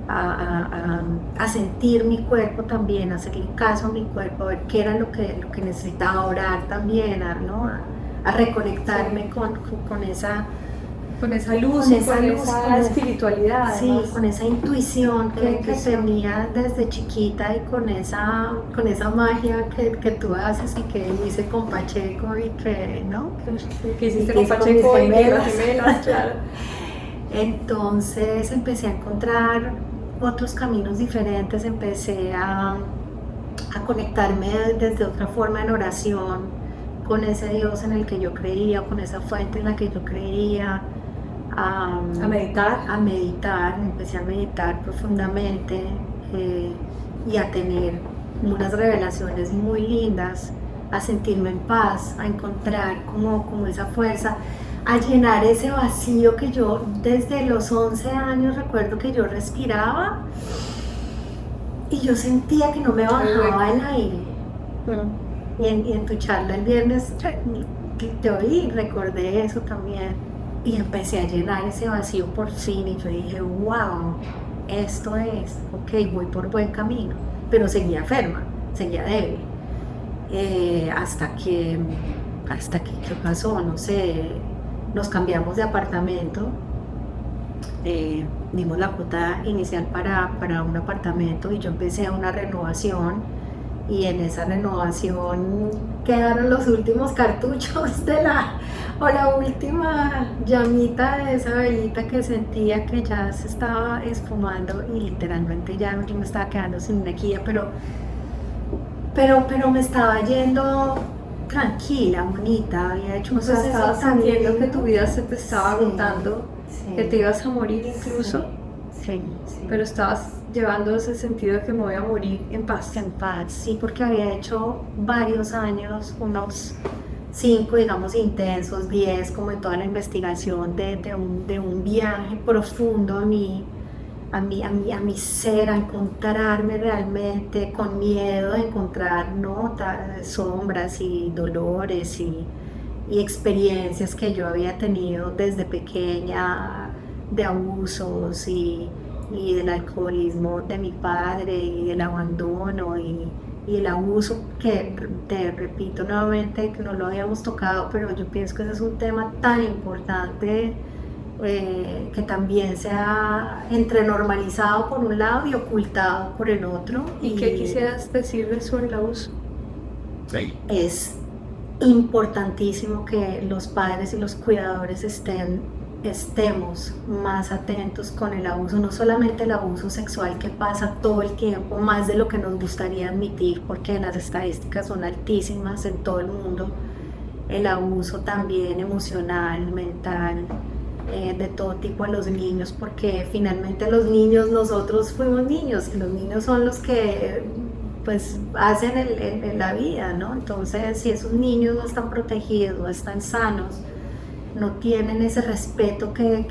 a sentir mi cuerpo también, a hacerle caso a mi cuerpo, a ver qué era lo que necesitaba, orar también, a reconectarme con esa luz, con esa espiritualidad. Sí, con esa intuición que tenía desde chiquita y con esa magia que tú haces y que hice con Pacheco y que, ¿no? Que hiciste con Pacheco y las gemelas, claro. Entonces empecé a encontrar otros caminos diferentes, empecé a conectarme desde otra forma en oración con ese Dios en el que yo creía, con esa fuente en la que yo creía. A meditar, empecé a meditar profundamente y a tener unas revelaciones muy lindas, a sentirme en paz, a encontrar como esa fuerza, a llenar ese vacío que yo desde los 11 años recuerdo que yo respiraba y yo sentía que no me bajaba el aire. Y en tu charla el viernes te oí, recordé eso también. Y empecé a llenar ese vacío por fin y yo dije, wow, esto es, ok, voy por buen camino, pero seguía enferma, seguía débil, hasta que, ¿qué pasó? No sé, nos cambiamos de apartamento, dimos la cuota inicial para un apartamento y yo empecé una renovación. Y en esa renovación quedaron los últimos cartuchos la última llamita de esa velita que sentía que ya se estaba esfumando y literalmente ya yo me estaba quedando sin energía, pero me estaba yendo tranquila, bonita, había hecho un proceso. Estabas sintiendo que tu vida se te estaba agotando, que te ibas a morir incluso. Sí. Pero estabas llevando ese sentido de que me voy a morir en paz. En paz, sí, porque había hecho varios años, unos 5, digamos, intensos, 10, como en toda la investigación de un viaje profundo a mi ser, a encontrarme realmente, con miedo de encontrar, ¿no?, sombras y dolores y experiencias que yo había tenido desde pequeña, de abusos y y del alcoholismo de mi padre y del abandono y el abuso, que te repito nuevamente que no lo habíamos tocado, pero yo pienso que ese es un tema tan importante, que también se ha entre normalizado por un lado y ocultado por el otro. ¿Y qué quisieras decir sobre el abuso? Sí. Es importantísimo que los padres y los cuidadores estemos más atentos con el abuso, no solamente el abuso sexual que pasa todo el tiempo, más de lo que nos gustaría admitir, porque las estadísticas son altísimas en todo el mundo, el abuso también emocional, mental, de todo tipo a los niños, porque finalmente los niños, nosotros fuimos niños y los niños son los que pues hacen la vida, ¿no? Entonces, si esos niños no están protegidos, no están sanos, no tienen ese respeto que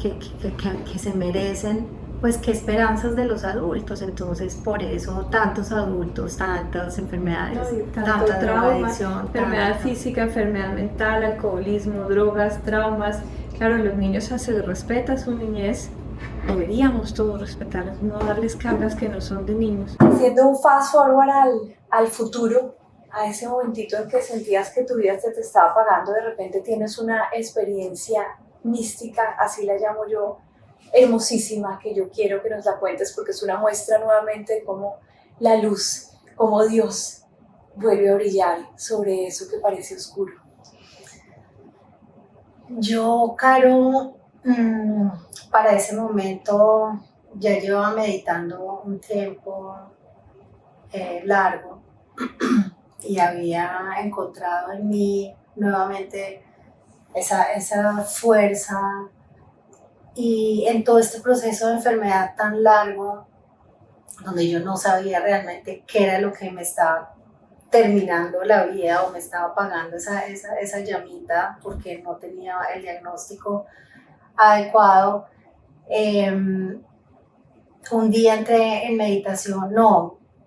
se merecen, pues qué esperanzas de los adultos. Entonces, por eso tantos adultos, tantas enfermedades, Tanto tanta trauma, drogadicción, enfermedad física, enfermedad mental, alcoholismo, drogas, traumas. Claro, los niños se les respeta su niñez, deberíamos todos respetarlos, no darles cargas que no son de niños. Haciendo un fast forward al futuro, a ese momentito en que sentías que tu vida se te estaba apagando, de repente tienes una experiencia mística, así la llamo yo, hermosísima, que yo quiero que nos la cuentes porque es una muestra nuevamente de cómo la luz, cómo Dios vuelve a brillar sobre eso que parece oscuro. Yo, Caro, para ese momento ya llevaba meditando un tiempo largo y había encontrado en mí nuevamente esa fuerza, y en todo este proceso de enfermedad tan largo, donde yo no sabía realmente qué era lo que me estaba terminando la vida o me estaba apagando esa llamita porque no tenía el diagnóstico adecuado. Un día entré en meditación,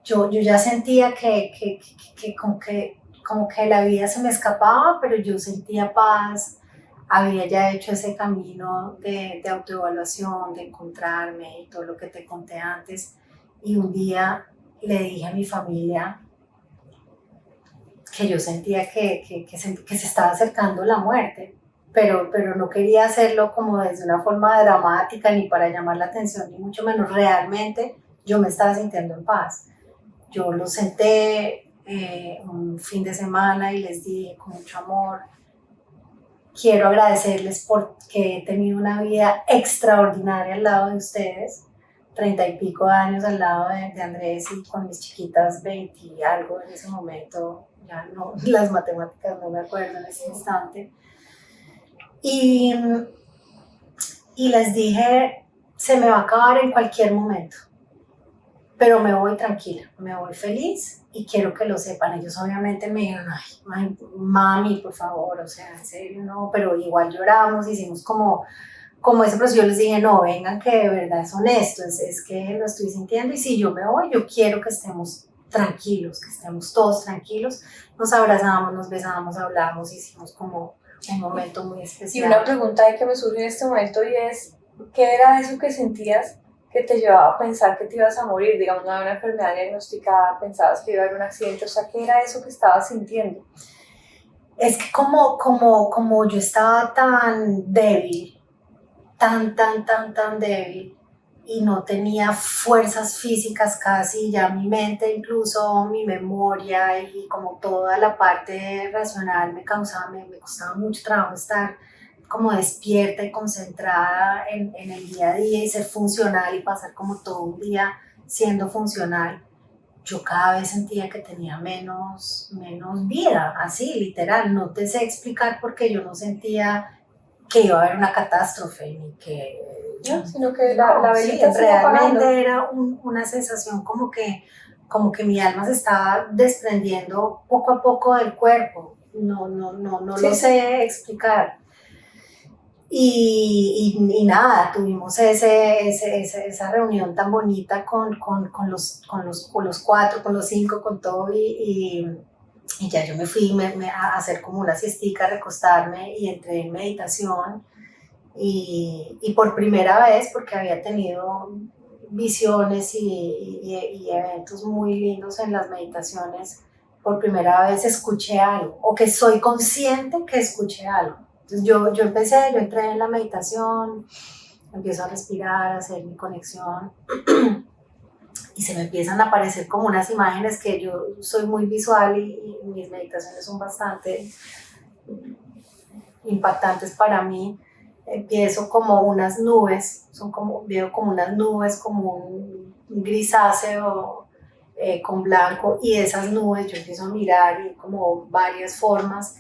yo ya sentía que como que la vida se me escapaba, pero yo sentía paz, había ya hecho ese camino de autoevaluación, de encontrarme y todo lo que te conté antes, y un día le dije a mi familia que yo sentía que se estaba acercando la muerte, pero no quería hacerlo como desde una forma dramática ni para llamar la atención, ni mucho menos. Realmente yo me estaba sintiendo en paz. Yo los senté un fin de semana y les dije con mucho amor: quiero agradecerles porque he tenido una vida extraordinaria al lado de ustedes, 30 y pico años al lado de Andrés, y con mis chiquitas 20 y algo en ese momento, ya no, las matemáticas no me acuerdo en ese instante. Y les dije, se me va a acabar en cualquier momento, pero me voy tranquila, me voy feliz y quiero que lo sepan. Ellos obviamente me dijeron: ay, mami, por favor, o sea, en serio, no, pero igual lloramos, hicimos como ese proceso. Yo les dije: no, vengan, que de verdad es honesto, es que lo estoy sintiendo, y si yo me voy, yo quiero que estemos tranquilos, que estemos todos tranquilos. Nos abrazamos, nos besamos, hablamos, hicimos como un momento muy Y especial. una pregunta ahí que me surge en este momento, y es, ¿qué era eso que sentías que te llevaba a pensar que te ibas a morir? Digamos, no había una enfermedad diagnosticada, pensabas que iba a haber un accidente, o sea, ¿qué era eso que estabas sintiendo? Es que como yo estaba tan débil, tan débil, y no tenía fuerzas físicas casi, ya mi mente, incluso mi memoria y como toda la parte racional me costaba mucho trabajo estar como despierta y concentrada en el día a día y ser funcional y pasar como todo un día siendo funcional. Yo cada vez sentía que tenía menos vida, así, literal. No te sé explicar porque yo no sentía que iba a haber una catástrofe, ni que... No, sino que la velita se iba realmente apagando. era una sensación como que mi alma se estaba desprendiendo poco a poco del cuerpo. No Sí, lo sé explicar. Y nada, tuvimos esa reunión tan bonita con los cuatro, con los cinco, con todo, y ya yo me fui a hacer como una siestica, a recostarme, y entré en meditación, y por primera vez, porque había tenido visiones y eventos muy lindos en las meditaciones, por primera vez escuché algo, o que soy consciente que escuché algo. Entonces yo entré en la meditación, empiezo a respirar, a hacer mi conexión, y se me empiezan a aparecer como unas imágenes, que yo soy muy visual y mis meditaciones son bastante impactantes para mí. Empiezo como unas nubes, veo como unas nubes, como un grisáceo con blanco, y esas nubes yo empiezo a mirar y como varias formas,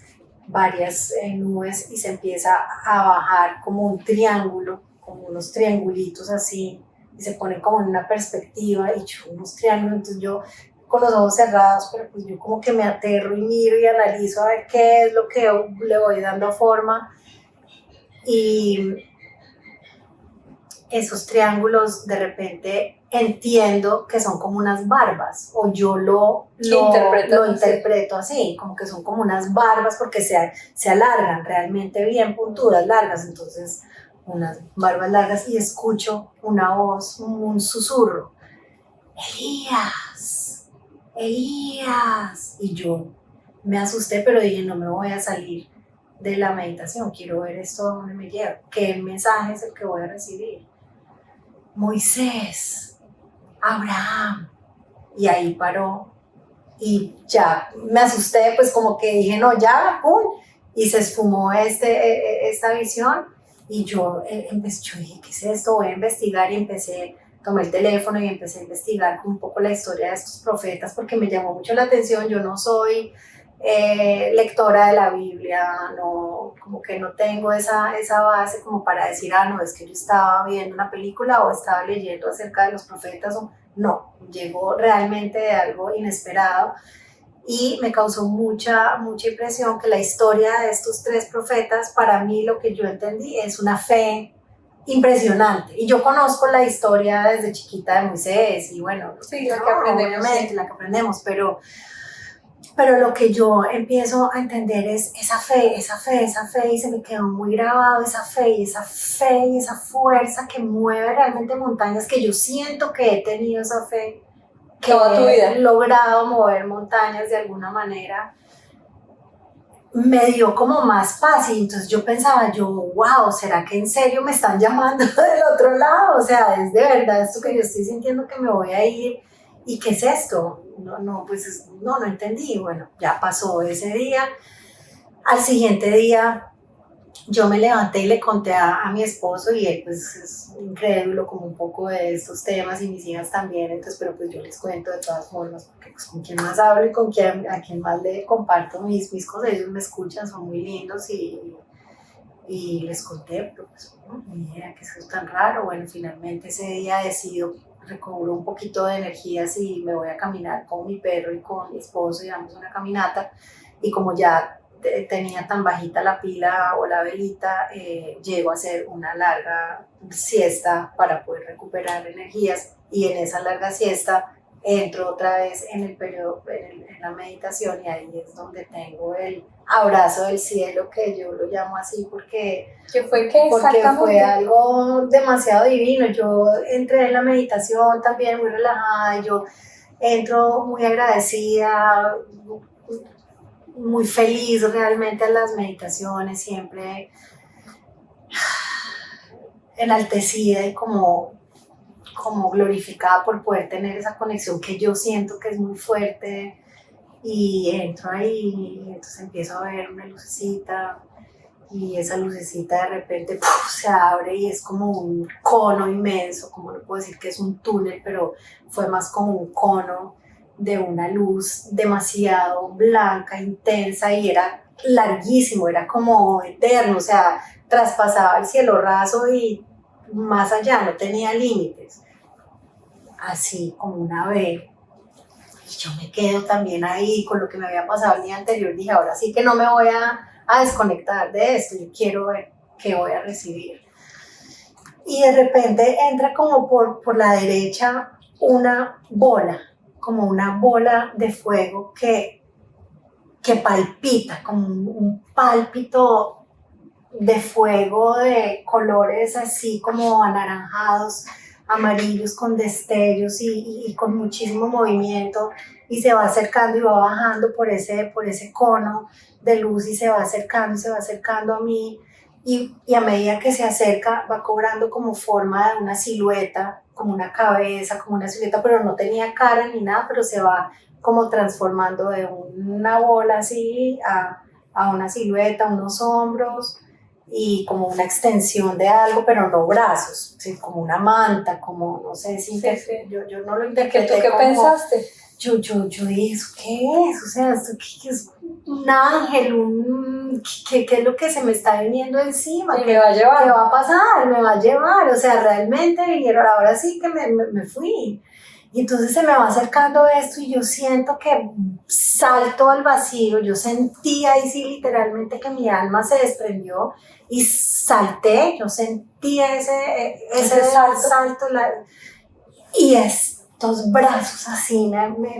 varias nubes, y se empieza a bajar como un triángulo, como unos triangulitos así, y se ponen como en una perspectiva y yo unos triángulos. Entonces yo con los ojos cerrados, pero pues yo como que me aterro y miro y analizo a ver qué es lo que le voy dando forma, y esos triángulos de repente entiendo que son como unas barbas, o yo lo interpreto así, como que son como unas barbas, porque se alargan realmente bien puntudas, largas. Entonces unas barbas largas, y escucho una voz, un susurro: Elías, Elías. Y yo me asusté, pero dije, no me voy a salir de la meditación, quiero ver esto a dónde me lleva, qué mensaje es el que voy a recibir. Moisés, Abraham. Y ahí paró, y ya me asusté, pues como que dije, no, ya, pum, y se esfumó esta visión. Y yo dije, ¿qué es esto? Voy a investigar, y tomé el teléfono y empecé a investigar un poco la historia de estos profetas, porque me llamó mucho la atención. Yo no soy lectora de la Biblia, no, como que no tengo esa base como para decir, no, es que yo estaba viendo una película o estaba leyendo acerca de los profetas, no, llegó realmente de algo inesperado. Y me causó mucha impresión que la historia de estos 3 profetas, para mí lo que yo entendí es una fe impresionante. Y yo conozco la historia desde chiquita de Moisés, y bueno, sí, la que aprendemos, obviamente, la que aprendemos, pero lo que yo empiezo a entender es esa fe, y se me quedó muy grabado esa fe y esa fuerza que mueve realmente montañas, que yo siento que he tenido esa fe, que toda tu vida he logrado mover montañas de alguna manera. Me dio como más paz, y entonces yo pensaba, wow, ¿será que en serio me están llamando del otro lado? O sea, es de verdad esto que yo estoy sintiendo, que me voy a ir. ¿Y qué es esto? No entendí. Bueno, ya pasó ese día. Al siguiente día yo me levanté y le conté a mi esposo, y él pues es incrédulo como un poco de estos temas, y mis hijas también. Entonces, pero pues yo les cuento de todas formas, porque pues con quien más hablo y a quien más le comparto mis cosas, ellos me escuchan, son muy lindos, y les conté, pero pues no, ni idea, que eso es tan raro. Bueno, finalmente ese día decido, recobro un poquito de energías y me voy a caminar con mi perro y con mi esposo, y damos una caminata. Y como ya tenía tan bajita la pila o la velita, llego a hacer una larga siesta para poder recuperar energías, y en esa larga siesta entro otra vez en el periodo, en la meditación, y ahí es donde tengo el abrazo del cielo, que yo lo llamo así porque fue algo demasiado divino. Yo entré en la meditación también muy relajada, y yo entro muy agradecida, muy feliz realmente a las meditaciones, siempre enaltecida y como glorificada por poder tener esa conexión que yo siento que es muy fuerte. Y entro ahí, y entonces empiezo a ver una lucecita, y esa lucecita de repente se abre, y es como un cono inmenso, como no puedo decir que es un túnel, pero fue más como un cono de una luz demasiado blanca, intensa, y era larguísimo, era como eterno, o sea, traspasaba el cielo raso y más allá, no tenía límites, así como una V. Y yo me quedo también ahí con lo que me había pasado el día anterior. Dije, ahora sí que no me voy a desconectar de esto, yo quiero ver qué voy a recibir. Y de repente entra como por la derecha una bola, como una bola de fuego que palpita, como un pálpito de fuego de colores así como anaranjados, amarillos con destellos y con muchísimo movimiento, y se va acercando y va bajando por ese cono de luz, y se va acercando y se va acercando a mí, y a medida que se acerca va cobrando como forma de una silueta, como una cabeza, como una silueta, pero no tenía cara ni nada, pero se va como transformando de una bola así a una silueta, unos hombros y como una extensión de algo, pero no brazos, ¿sí? Como una manta, como no sé, Sí. yo no lo ¿Qué, interpreté. ¿Tú qué como, pensaste? Yo dije, ¿eso qué es? O sea, ¿esto qué es? Un ángel, ¿qué es lo que se me está viniendo encima? ¿Qué me va a llevar? ¿Qué va a pasar? ¿Me va a llevar? O sea, realmente vinieron, ahora sí que me fui. Y entonces se me va acercando esto y yo siento que salto al vacío, yo sentí ahí sí literalmente que mi alma se desprendió y salté, yo sentí ese salto y estos brazos así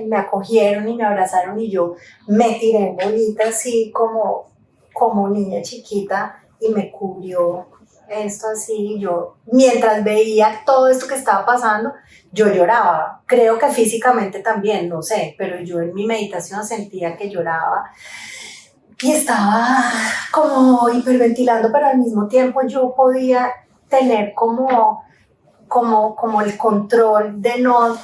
me acogieron y me abrazaron y yo me tiré en bolita así como niña chiquita y me cubrió esto así. Yo, mientras veía todo esto que estaba pasando, yo lloraba. Creo que físicamente también, no sé, pero yo en mi meditación sentía que lloraba y estaba como hiperventilando, pero al mismo tiempo yo podía tener como el control de no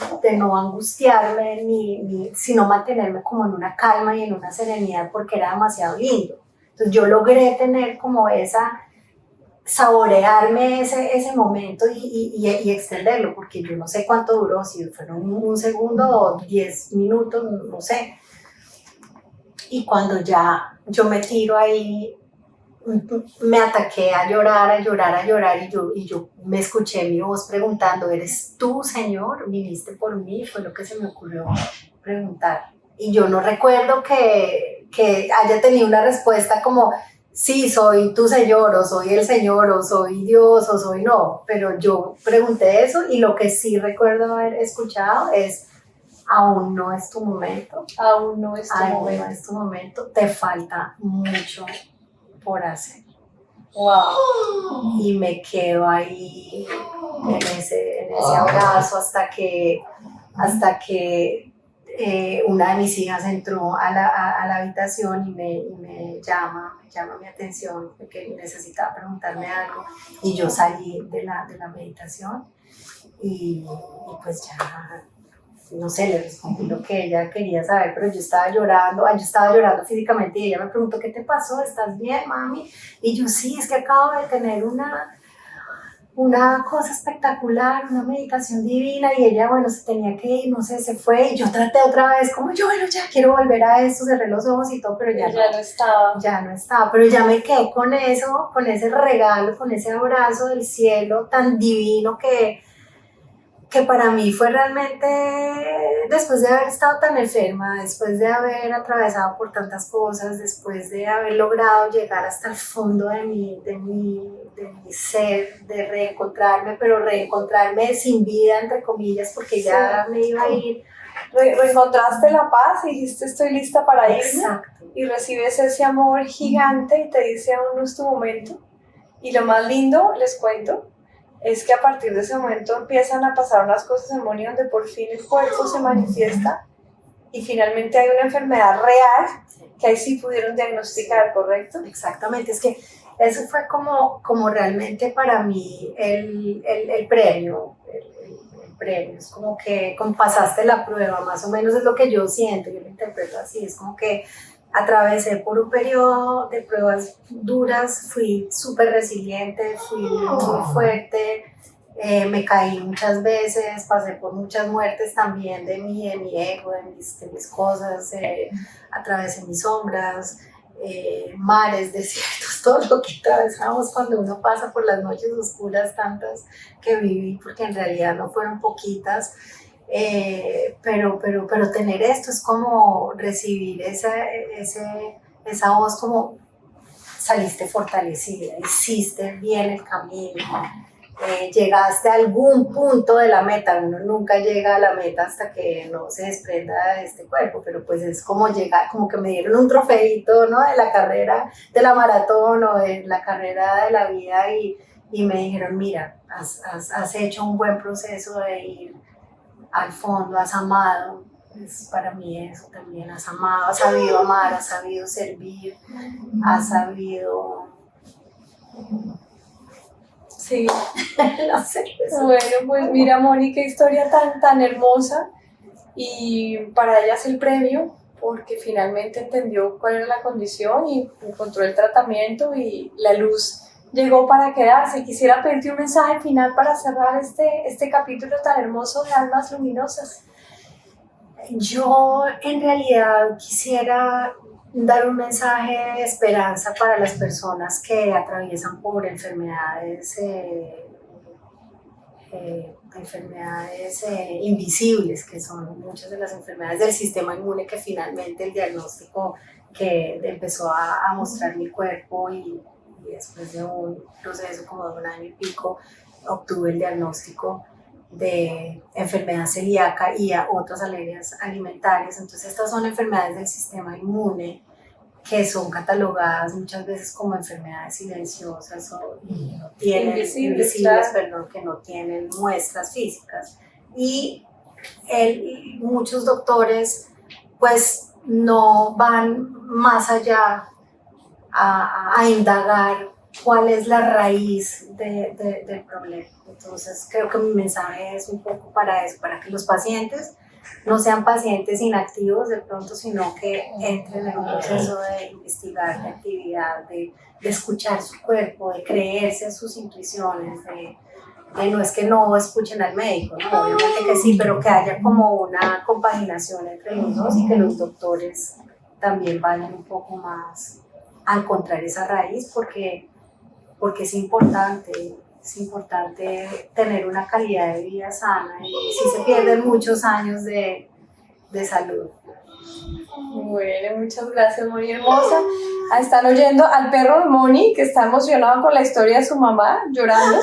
angustiarme, sino mantenerme como en una calma y en una serenidad, porque era demasiado lindo. Entonces yo logré tener como saborearme ese momento y extenderlo, porque yo no sé cuánto duró, si fueron un segundo o 10 minutos, no sé. Y cuando ya yo me tiro ahí, me ataqué a llorar y yo me escuché mi voz preguntando, ¿eres tú, Señor? ¿Viniste por mí? Fue lo que se me ocurrió preguntar. Y yo no recuerdo que haya tenido una respuesta como, sí, soy tu Señor, o soy el Señor, o soy Dios, o soy no. Pero yo pregunté eso y lo que sí recuerdo haber escuchado es, aún no es tu momento. Aún no es tu Aún momento. no es tu momento, te falta mucho por hacer. Wow. Y me quedo ahí en ese abrazo hasta que una de mis hijas entró a la habitación y me llama mi atención porque necesitaba preguntarme algo, y yo salí de la meditación y pues ya, no sé, le respondí lo que ella quería saber, pero yo estaba llorando físicamente, y ella me preguntó, ¿qué te pasó? ¿Estás bien, mami? Y yo, sí, es que acabo de tener una cosa espectacular, una meditación divina, y ella, bueno, se tenía que ir, no sé, se fue, y yo traté otra vez, como yo, bueno, ya quiero volver a esto, cerré los ojos y todo, pero ya no estaba, pero ya me quedé con eso, con ese regalo, con ese abrazo del cielo tan divino que para mí fue realmente, después de haber estado tan enferma, después de haber atravesado por tantas cosas, después de haber logrado llegar hasta el fondo de mi ser, de reencontrarme, pero reencontrarme sin vida, entre comillas, porque ya me iba a ir. Reencontraste la paz y dijiste, estoy lista para irme. Exacto. Y recibes ese amor gigante y te dice, aún no es tu momento. Y lo más lindo, les cuento, es que a partir de ese momento empiezan a pasar unas cosas en Moni donde por fin el cuerpo se manifiesta y finalmente hay una enfermedad real que ahí sí pudieron diagnosticar, ¿correcto? Exactamente, es que eso fue como realmente para mí el premio. El premio, es como que pasaste la prueba, más o menos es lo que yo siento, yo lo interpreto así, es como que atravesé por un periodo de pruebas duras, fui súper resiliente, fui muy fuerte, me caí muchas veces, pasé por muchas muertes también de mi ego, de mis cosas, atravesé mis sombras, mares, desiertos, todo lo que atravesamos cuando uno pasa por las noches oscuras, tantas que viví, porque en realidad no fueron poquitas. Pero tener esto es como recibir esa voz como saliste fortalecida, hiciste bien el camino, llegaste a algún punto de la meta. Uno nunca llega a la meta hasta que no se desprenda de este cuerpo, pero pues es como llegar, como que me dieron un trofeito, ¿no? De la carrera, de la maratón o de la carrera de la vida, y y me dijeron, mira, has hecho un buen proceso de ir al fondo, has amado. Pues para mí eso también, has amado, has sabido amar, has sabido servir, has sabido... Sí. No sé, eso. Bueno, pues mira, Moni, qué historia tan hermosa, y para ella es el premio porque finalmente entendió cuál era la condición y encontró el tratamiento y la luz llegó para quedarse. Quisiera pedirte un mensaje final para cerrar este capítulo tan hermoso de Almas Luminosas. Yo en realidad quisiera dar un mensaje de esperanza para las personas que atraviesan por enfermedades invisibles, que son muchas de las enfermedades del sistema inmune, que finalmente el diagnóstico que empezó a mostrar mi cuerpo y después de un proceso como de 1 año y pico obtuve el diagnóstico de enfermedad celíaca y a otras alergias alimentarias. Entonces estas son enfermedades del sistema inmune que son catalogadas muchas veces como enfermedades silenciosas o no tienen, invisibles, claro. que no tienen muestras físicas. Y muchos doctores pues no van más allá a indagar cuál es la raíz del problema. Entonces creo que mi mensaje es un poco para eso, para que los pacientes no sean pacientes inactivos de pronto, sino que entren en un proceso de investigar, de actividad, de escuchar su cuerpo, de creerse sus intuiciones, de no es que no escuchen al médico, ¿no? Obviamente que sí, pero que haya como una compaginación entre los dos y que los doctores también vayan un poco más a encontrar esa raíz, porque es importante tener una calidad de vida sana y si se pierden muchos años de salud. Bueno, muchas gracias, Moni hermosa. Están oyendo al perro de Moni, que está emocionado con la historia de su mamá, llorando,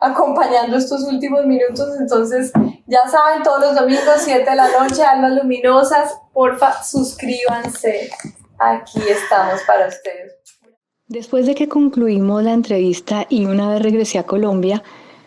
acompañando estos últimos minutos. Entonces, ya saben, todos los domingos, 7 de la noche, Almas Luminosas, porfa, suscríbanse. Aquí estamos para ustedes. Después de que concluimos la entrevista y una vez regresé a Colombia,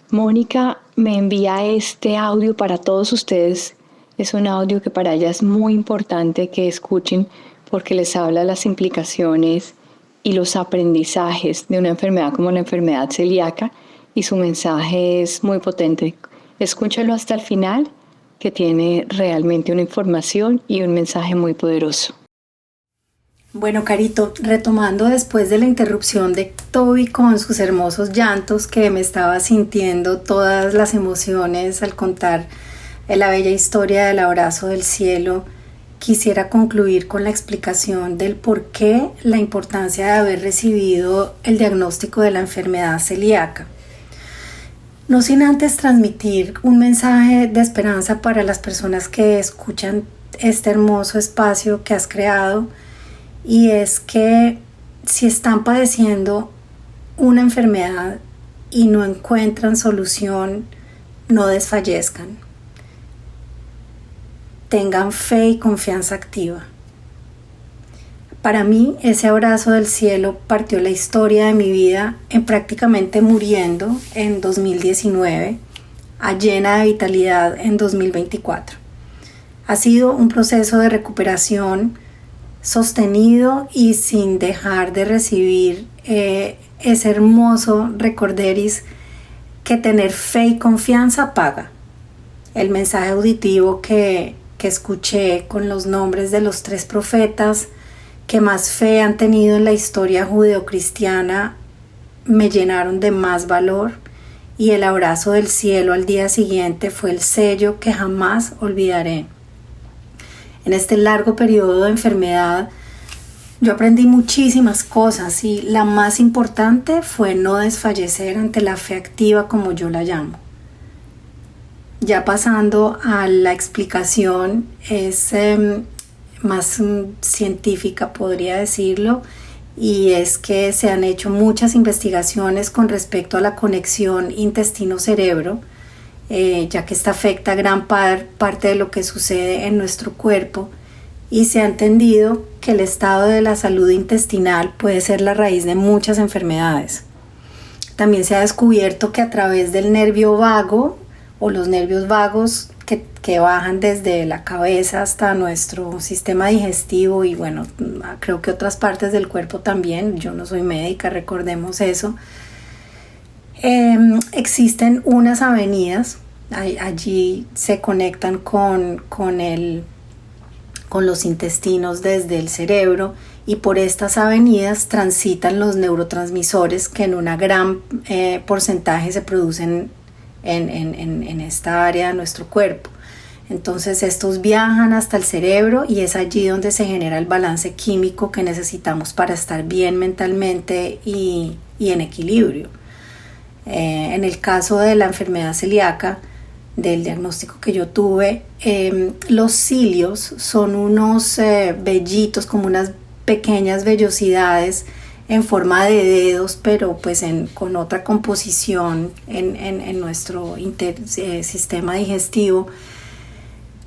Mónica me envía este audio para todos ustedes. Es un audio que para ella es muy importante que escuchen porque les habla de las implicaciones y los aprendizajes de una enfermedad como la enfermedad celíaca, y su mensaje es muy potente. Escúchalo hasta el final, que tiene realmente una información y un mensaje muy poderoso. Bueno, Carito, retomando después de la interrupción de Toby con sus hermosos llantos, que me estaba sintiendo todas las emociones al contar la bella historia del abrazo del cielo, quisiera concluir con la explicación del por qué la importancia de haber recibido el diagnóstico de la enfermedad celíaca. No sin antes transmitir un mensaje de esperanza para las personas que escuchan este hermoso espacio que has creado, y es que si están padeciendo una enfermedad y no encuentran solución, no desfallezcan. Tengan fe y confianza activa. Para mí, ese abrazo del cielo partió la historia de mi vida en prácticamente muriendo en 2019, a llena de vitalidad en 2024. Ha sido un proceso de recuperación sostenido y sin dejar de recibir ese hermoso recorderis que tener fe y confianza paga. El mensaje auditivo que escuché con los nombres de los 3 profetas que más fe han tenido en la historia judeocristiana me llenaron de más valor, y el abrazo del cielo al día siguiente fue el sello que jamás olvidaré. En este largo periodo de enfermedad yo aprendí muchísimas cosas, y la más importante fue no desfallecer ante la fe activa, como yo la llamo. Ya pasando a la explicación, es más científica, podría decirlo, y es que se han hecho muchas investigaciones con respecto a la conexión intestino-cerebro, ya que esta afecta gran parte de lo que sucede en nuestro cuerpo, y se ha entendido que el estado de la salud intestinal puede ser la raíz de muchas enfermedades. También se ha descubierto que a través del nervio vago o los nervios vagos que bajan desde la cabeza hasta nuestro sistema digestivo y bueno, creo que otras partes del cuerpo también, yo no soy médica, recordemos eso, existen unas avenidas, allí se conectan con los intestinos desde el cerebro y por estas avenidas transitan los neurotransmisores que en un gran porcentaje se producen en esta área de nuestro cuerpo. Entonces estos viajan hasta el cerebro y es allí donde se genera el balance químico que necesitamos para estar bien mentalmente y en equilibrio. En el caso de la enfermedad celíaca, del diagnóstico que yo tuve, los cilios son unos vellitos, como unas pequeñas vellosidades en forma de dedos, pero pues con otra composición en nuestro sistema digestivo,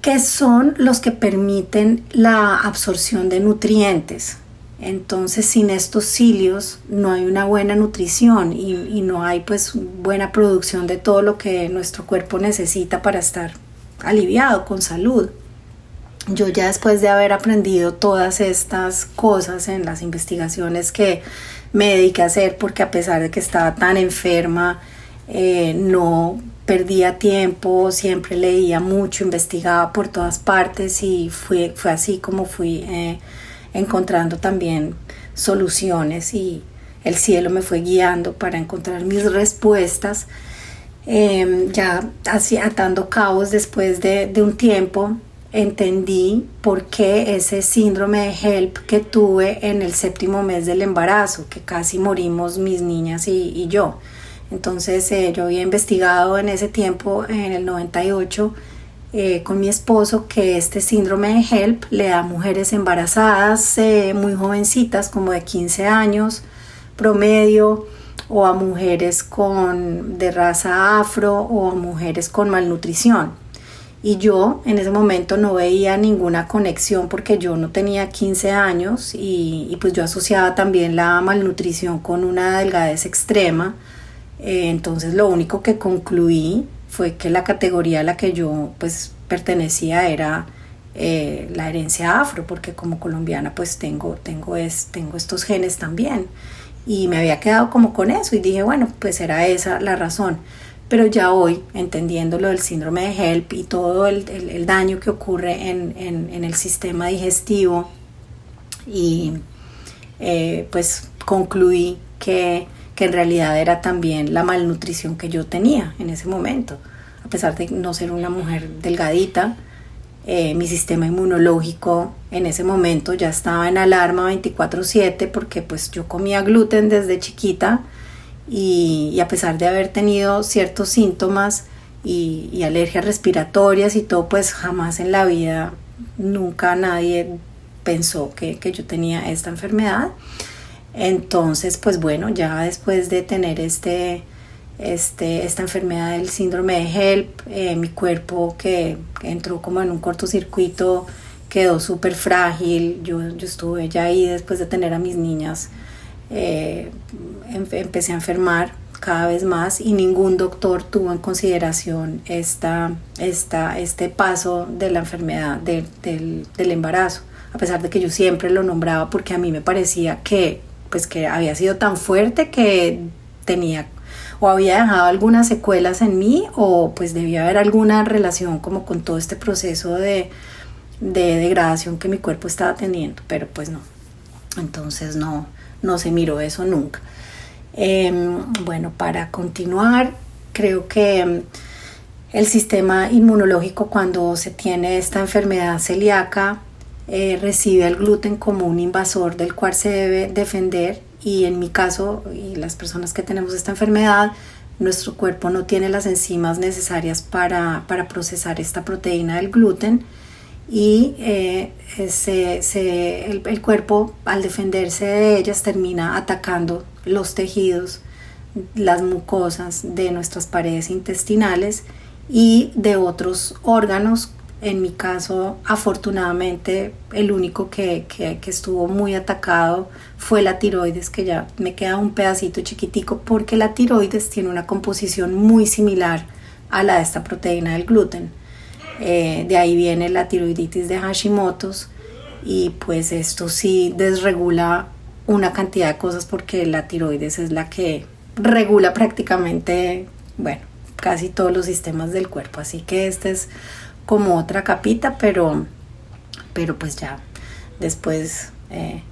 que son los que permiten la absorción de nutrientes. Entonces sin estos cilios no hay una buena nutrición y no hay pues buena producción de todo lo que nuestro cuerpo necesita para estar aliviado, con salud. Yo ya después de haber aprendido todas estas cosas en las investigaciones que me dediqué a hacer, porque a pesar de que estaba tan enferma, no perdía tiempo, siempre leía mucho, investigaba por todas partes y fue así como fui encontrando también soluciones y el cielo me fue guiando para encontrar mis respuestas. Ya así atando cabos después de un tiempo, entendí por qué ese síndrome de HELP que tuve en el 7º mes del embarazo, que casi morimos mis niñas y yo. Entonces yo había investigado en ese tiempo, en el 98, con mi esposo, que este síndrome de HELP le da a mujeres embarazadas muy jovencitas, como de 15 años promedio, o a mujeres de raza afro, o a mujeres con malnutrición. Y yo en ese momento no veía ninguna conexión porque yo no tenía 15 años y pues yo asociaba también la malnutrición con una delgadez extrema. Entonces lo único que concluí fue que la categoría a la que yo pues pertenecía era la herencia afro, porque como colombiana pues tengo estos genes también y me había quedado como con eso y dije bueno, pues era esa la razón. Pero ya hoy, entendiendo lo del síndrome de HELP y todo el daño que ocurre en el sistema digestivo, y pues concluí que en realidad era también la malnutrición que yo tenía en ese momento. A pesar de no ser una mujer delgadita, mi sistema inmunológico en ese momento ya estaba en alarma 24/7 porque pues yo comía gluten desde chiquita. Y a pesar de haber tenido ciertos síntomas y alergias respiratorias y todo, pues jamás en la vida, nunca nadie pensó que yo tenía esta enfermedad. Entonces, pues bueno, ya después de tener esta enfermedad del síndrome de HELP, mi cuerpo que entró como en un cortocircuito quedó súper frágil. Yo estuve ya ahí después de tener a mis niñas. Empecé a enfermar cada vez más y ningún doctor tuvo en consideración este paso de la enfermedad del embarazo, a pesar de que yo siempre lo nombraba porque a mí me parecía que había sido tan fuerte que tenía o había dejado algunas secuelas en mí o pues debía haber alguna relación como con todo este proceso de degradación que mi cuerpo estaba teniendo, pero pues no, entonces no se miró eso nunca. Bueno, para continuar, creo que el sistema inmunológico, cuando se tiene esta enfermedad celíaca, recibe el gluten como un invasor del cual se debe defender, y en mi caso y las personas que tenemos esta enfermedad, nuestro cuerpo no tiene las enzimas necesarias para procesar esta proteína del gluten. Y el cuerpo, al defenderse de ellas, termina atacando los tejidos, las mucosas de nuestras paredes intestinales y de otros órganos En mi caso, afortunadamente, el único que estuvo muy atacado fue la tiroides, que ya me queda un pedacito chiquitico, porque la tiroides tiene una composición muy similar a la de esta proteína del gluten. De ahí viene la tiroiditis de Hashimoto's, y pues esto sí desregula una cantidad de cosas, porque la tiroides es la que regula prácticamente, bueno, casi todos los sistemas del cuerpo. Así que este es como otra capita, pero pues ya después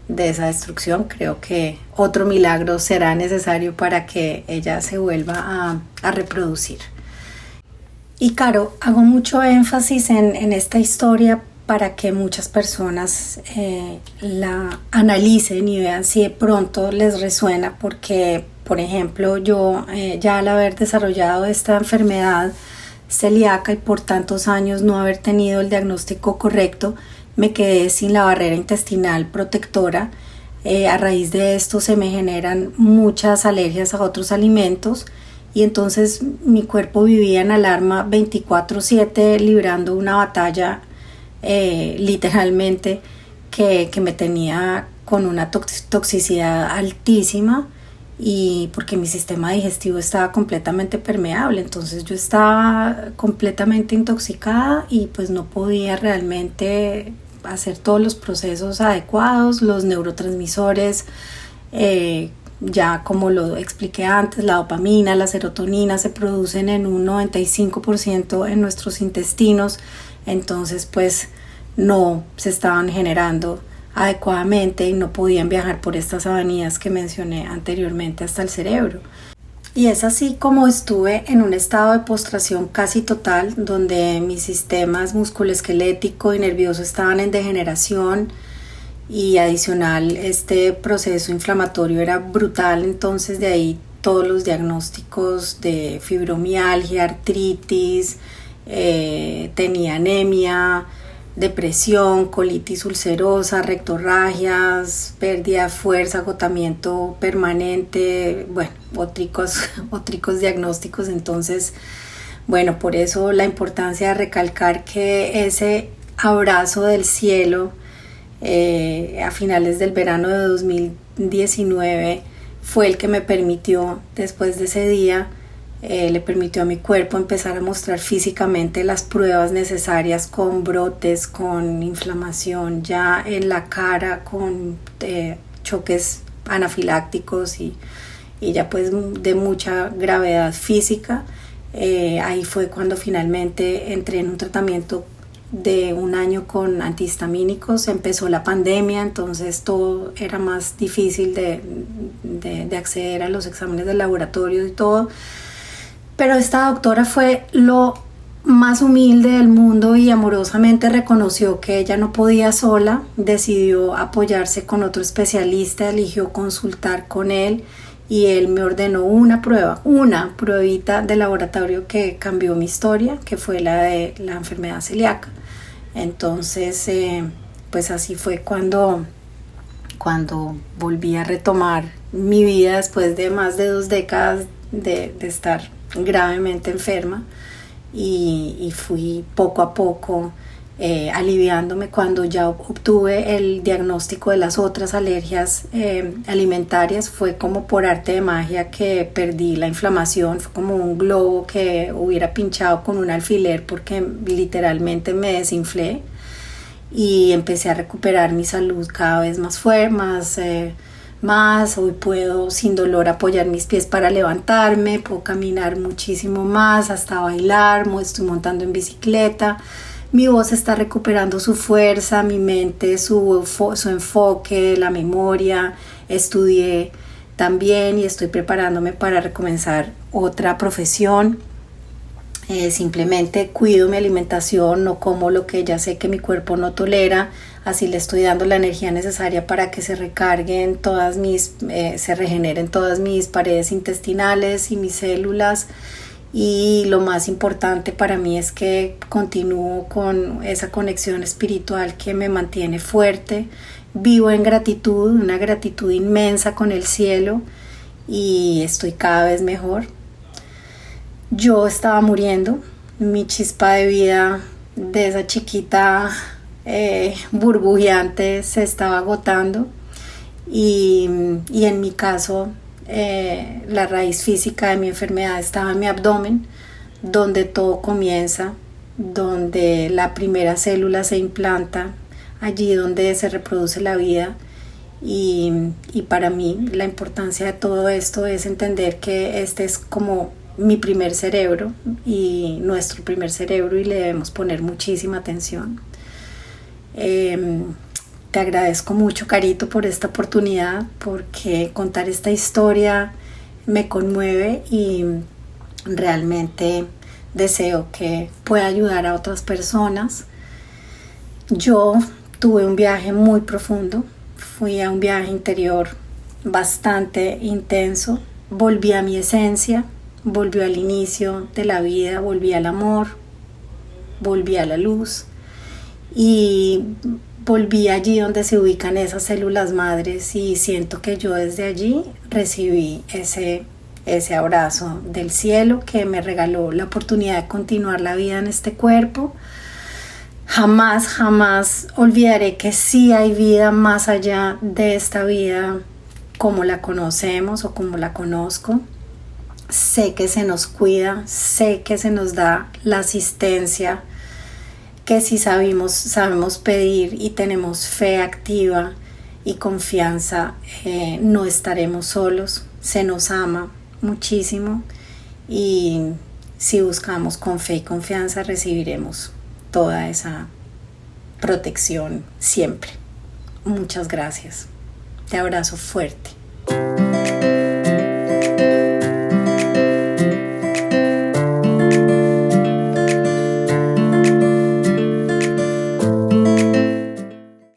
de esa destrucción creo que otro milagro será necesario para que ella se vuelva a reproducir. Y Caro, hago mucho énfasis en esta historia para que muchas personas la analicen y vean si de pronto les resuena, porque por ejemplo yo ya al haber desarrollado esta enfermedad celíaca y por tantos años no haber tenido el diagnóstico correcto, me quedé sin la barrera intestinal protectora. A raíz de esto se me generan muchas alergias a otros alimentos, y entonces mi cuerpo vivía en alarma 24/7, librando una batalla literalmente que me tenía con una toxicidad altísima, y porque mi sistema digestivo estaba completamente permeable. Entonces yo estaba completamente intoxicada y pues no podía realmente hacer todos los procesos adecuados. Los neurotransmisores, ya como lo expliqué antes, la dopamina, la serotonina se producen en un 95% en nuestros intestinos, entonces pues no se estaban generando adecuadamente y no podían viajar por estas avenidas que mencioné anteriormente hasta el cerebro. Y es así como estuve en un estado de postración casi total, donde mis sistemas musculoesquelético y nervioso estaban en degeneración, y adicional este proceso inflamatorio era brutal. Entonces de ahí todos los diagnósticos de fibromialgia, artritis, tenía anemia, depresión, colitis ulcerosa, rectorragias, pérdida de fuerza, agotamiento permanente, bueno, otricos diagnósticos. Entonces, bueno, por eso la importancia de recalcar que ese abrazo del cielo a finales del verano de 2019 fue el que me permitió, después de ese día, le permitió a mi cuerpo empezar a mostrar físicamente las pruebas necesarias, con brotes, con inflamación ya en la cara, con choques anafilácticos y ya pues de mucha gravedad física. Ahí fue cuando finalmente entré en un tratamiento de 1 año con antihistamínicos. Empezó la pandemia, entonces todo era más difícil de acceder a los exámenes de laboratorio y todo. Pero esta doctora fue lo más humilde del mundo y amorosamente reconoció que ella no podía sola, decidió apoyarse con otro especialista, eligió consultar con él y él me ordenó una pruebita de laboratorio que cambió mi historia, que fue la de la enfermedad celíaca. Entonces, pues así fue cuando volví a retomar mi vida después de más de 2 décadas de estar gravemente enferma, y fui poco a poco aliviándome. Cuando ya obtuve el diagnóstico de las otras alergias alimentarias, fue como por arte de magia que perdí la inflamación. Fue como un globo que hubiera pinchado con un alfiler, porque literalmente me desinflé y empecé a recuperar mi salud cada vez más fuerte, más. Hoy puedo sin dolor apoyar mis pies para levantarme, puedo caminar muchísimo más, hasta bailar, estoy montando en bicicleta. Mi voz está recuperando su fuerza, mi mente, su enfoque, la memoria. Estudié también y estoy preparándome para recomenzar otra profesión. Simplemente cuido mi alimentación, no como lo que ya sé que mi cuerpo no tolera, así le estoy dando la energía necesaria para que se recarguen se regeneren todas mis paredes intestinales y mis células. Y lo más importante para mí es que continúo con esa conexión espiritual que me mantiene fuerte. Vivo en gratitud, una gratitud inmensa con el cielo, y estoy cada vez mejor. Yo estaba muriendo, mi chispa de vida de esa chiquita burbujeante se estaba agotando y en mi caso la raíz física de mi enfermedad estaba en mi abdomen, donde todo comienza, donde la primera célula se implanta, allí donde se reproduce la vida. Y para mí la importancia de todo esto es entender que este es como mi primer cerebro y nuestro primer cerebro, y le debemos poner muchísima atención. Te agradezco mucho, Carito, por esta oportunidad, porque contar esta historia me conmueve y realmente deseo que pueda ayudar a otras personas. Yo tuve un viaje muy profundo, fui a un viaje interior bastante intenso, volví a mi esencia, volví al inicio de la vida, volví al amor, volví a la luz y volví allí donde se ubican esas células madres, y siento que yo desde allí recibí ese abrazo del cielo que me regaló la oportunidad de continuar la vida en este cuerpo. Jamás olvidaré que sí hay vida más allá de esta vida como la conocemos o como la conozco. Sé que se nos cuida, sé que se nos da la asistencia, que si sabemos pedir y tenemos fe activa y confianza, no estaremos solos. Se nos ama muchísimo, y si buscamos con fe y confianza recibiremos toda esa protección siempre. Muchas gracias. Te abrazo fuerte.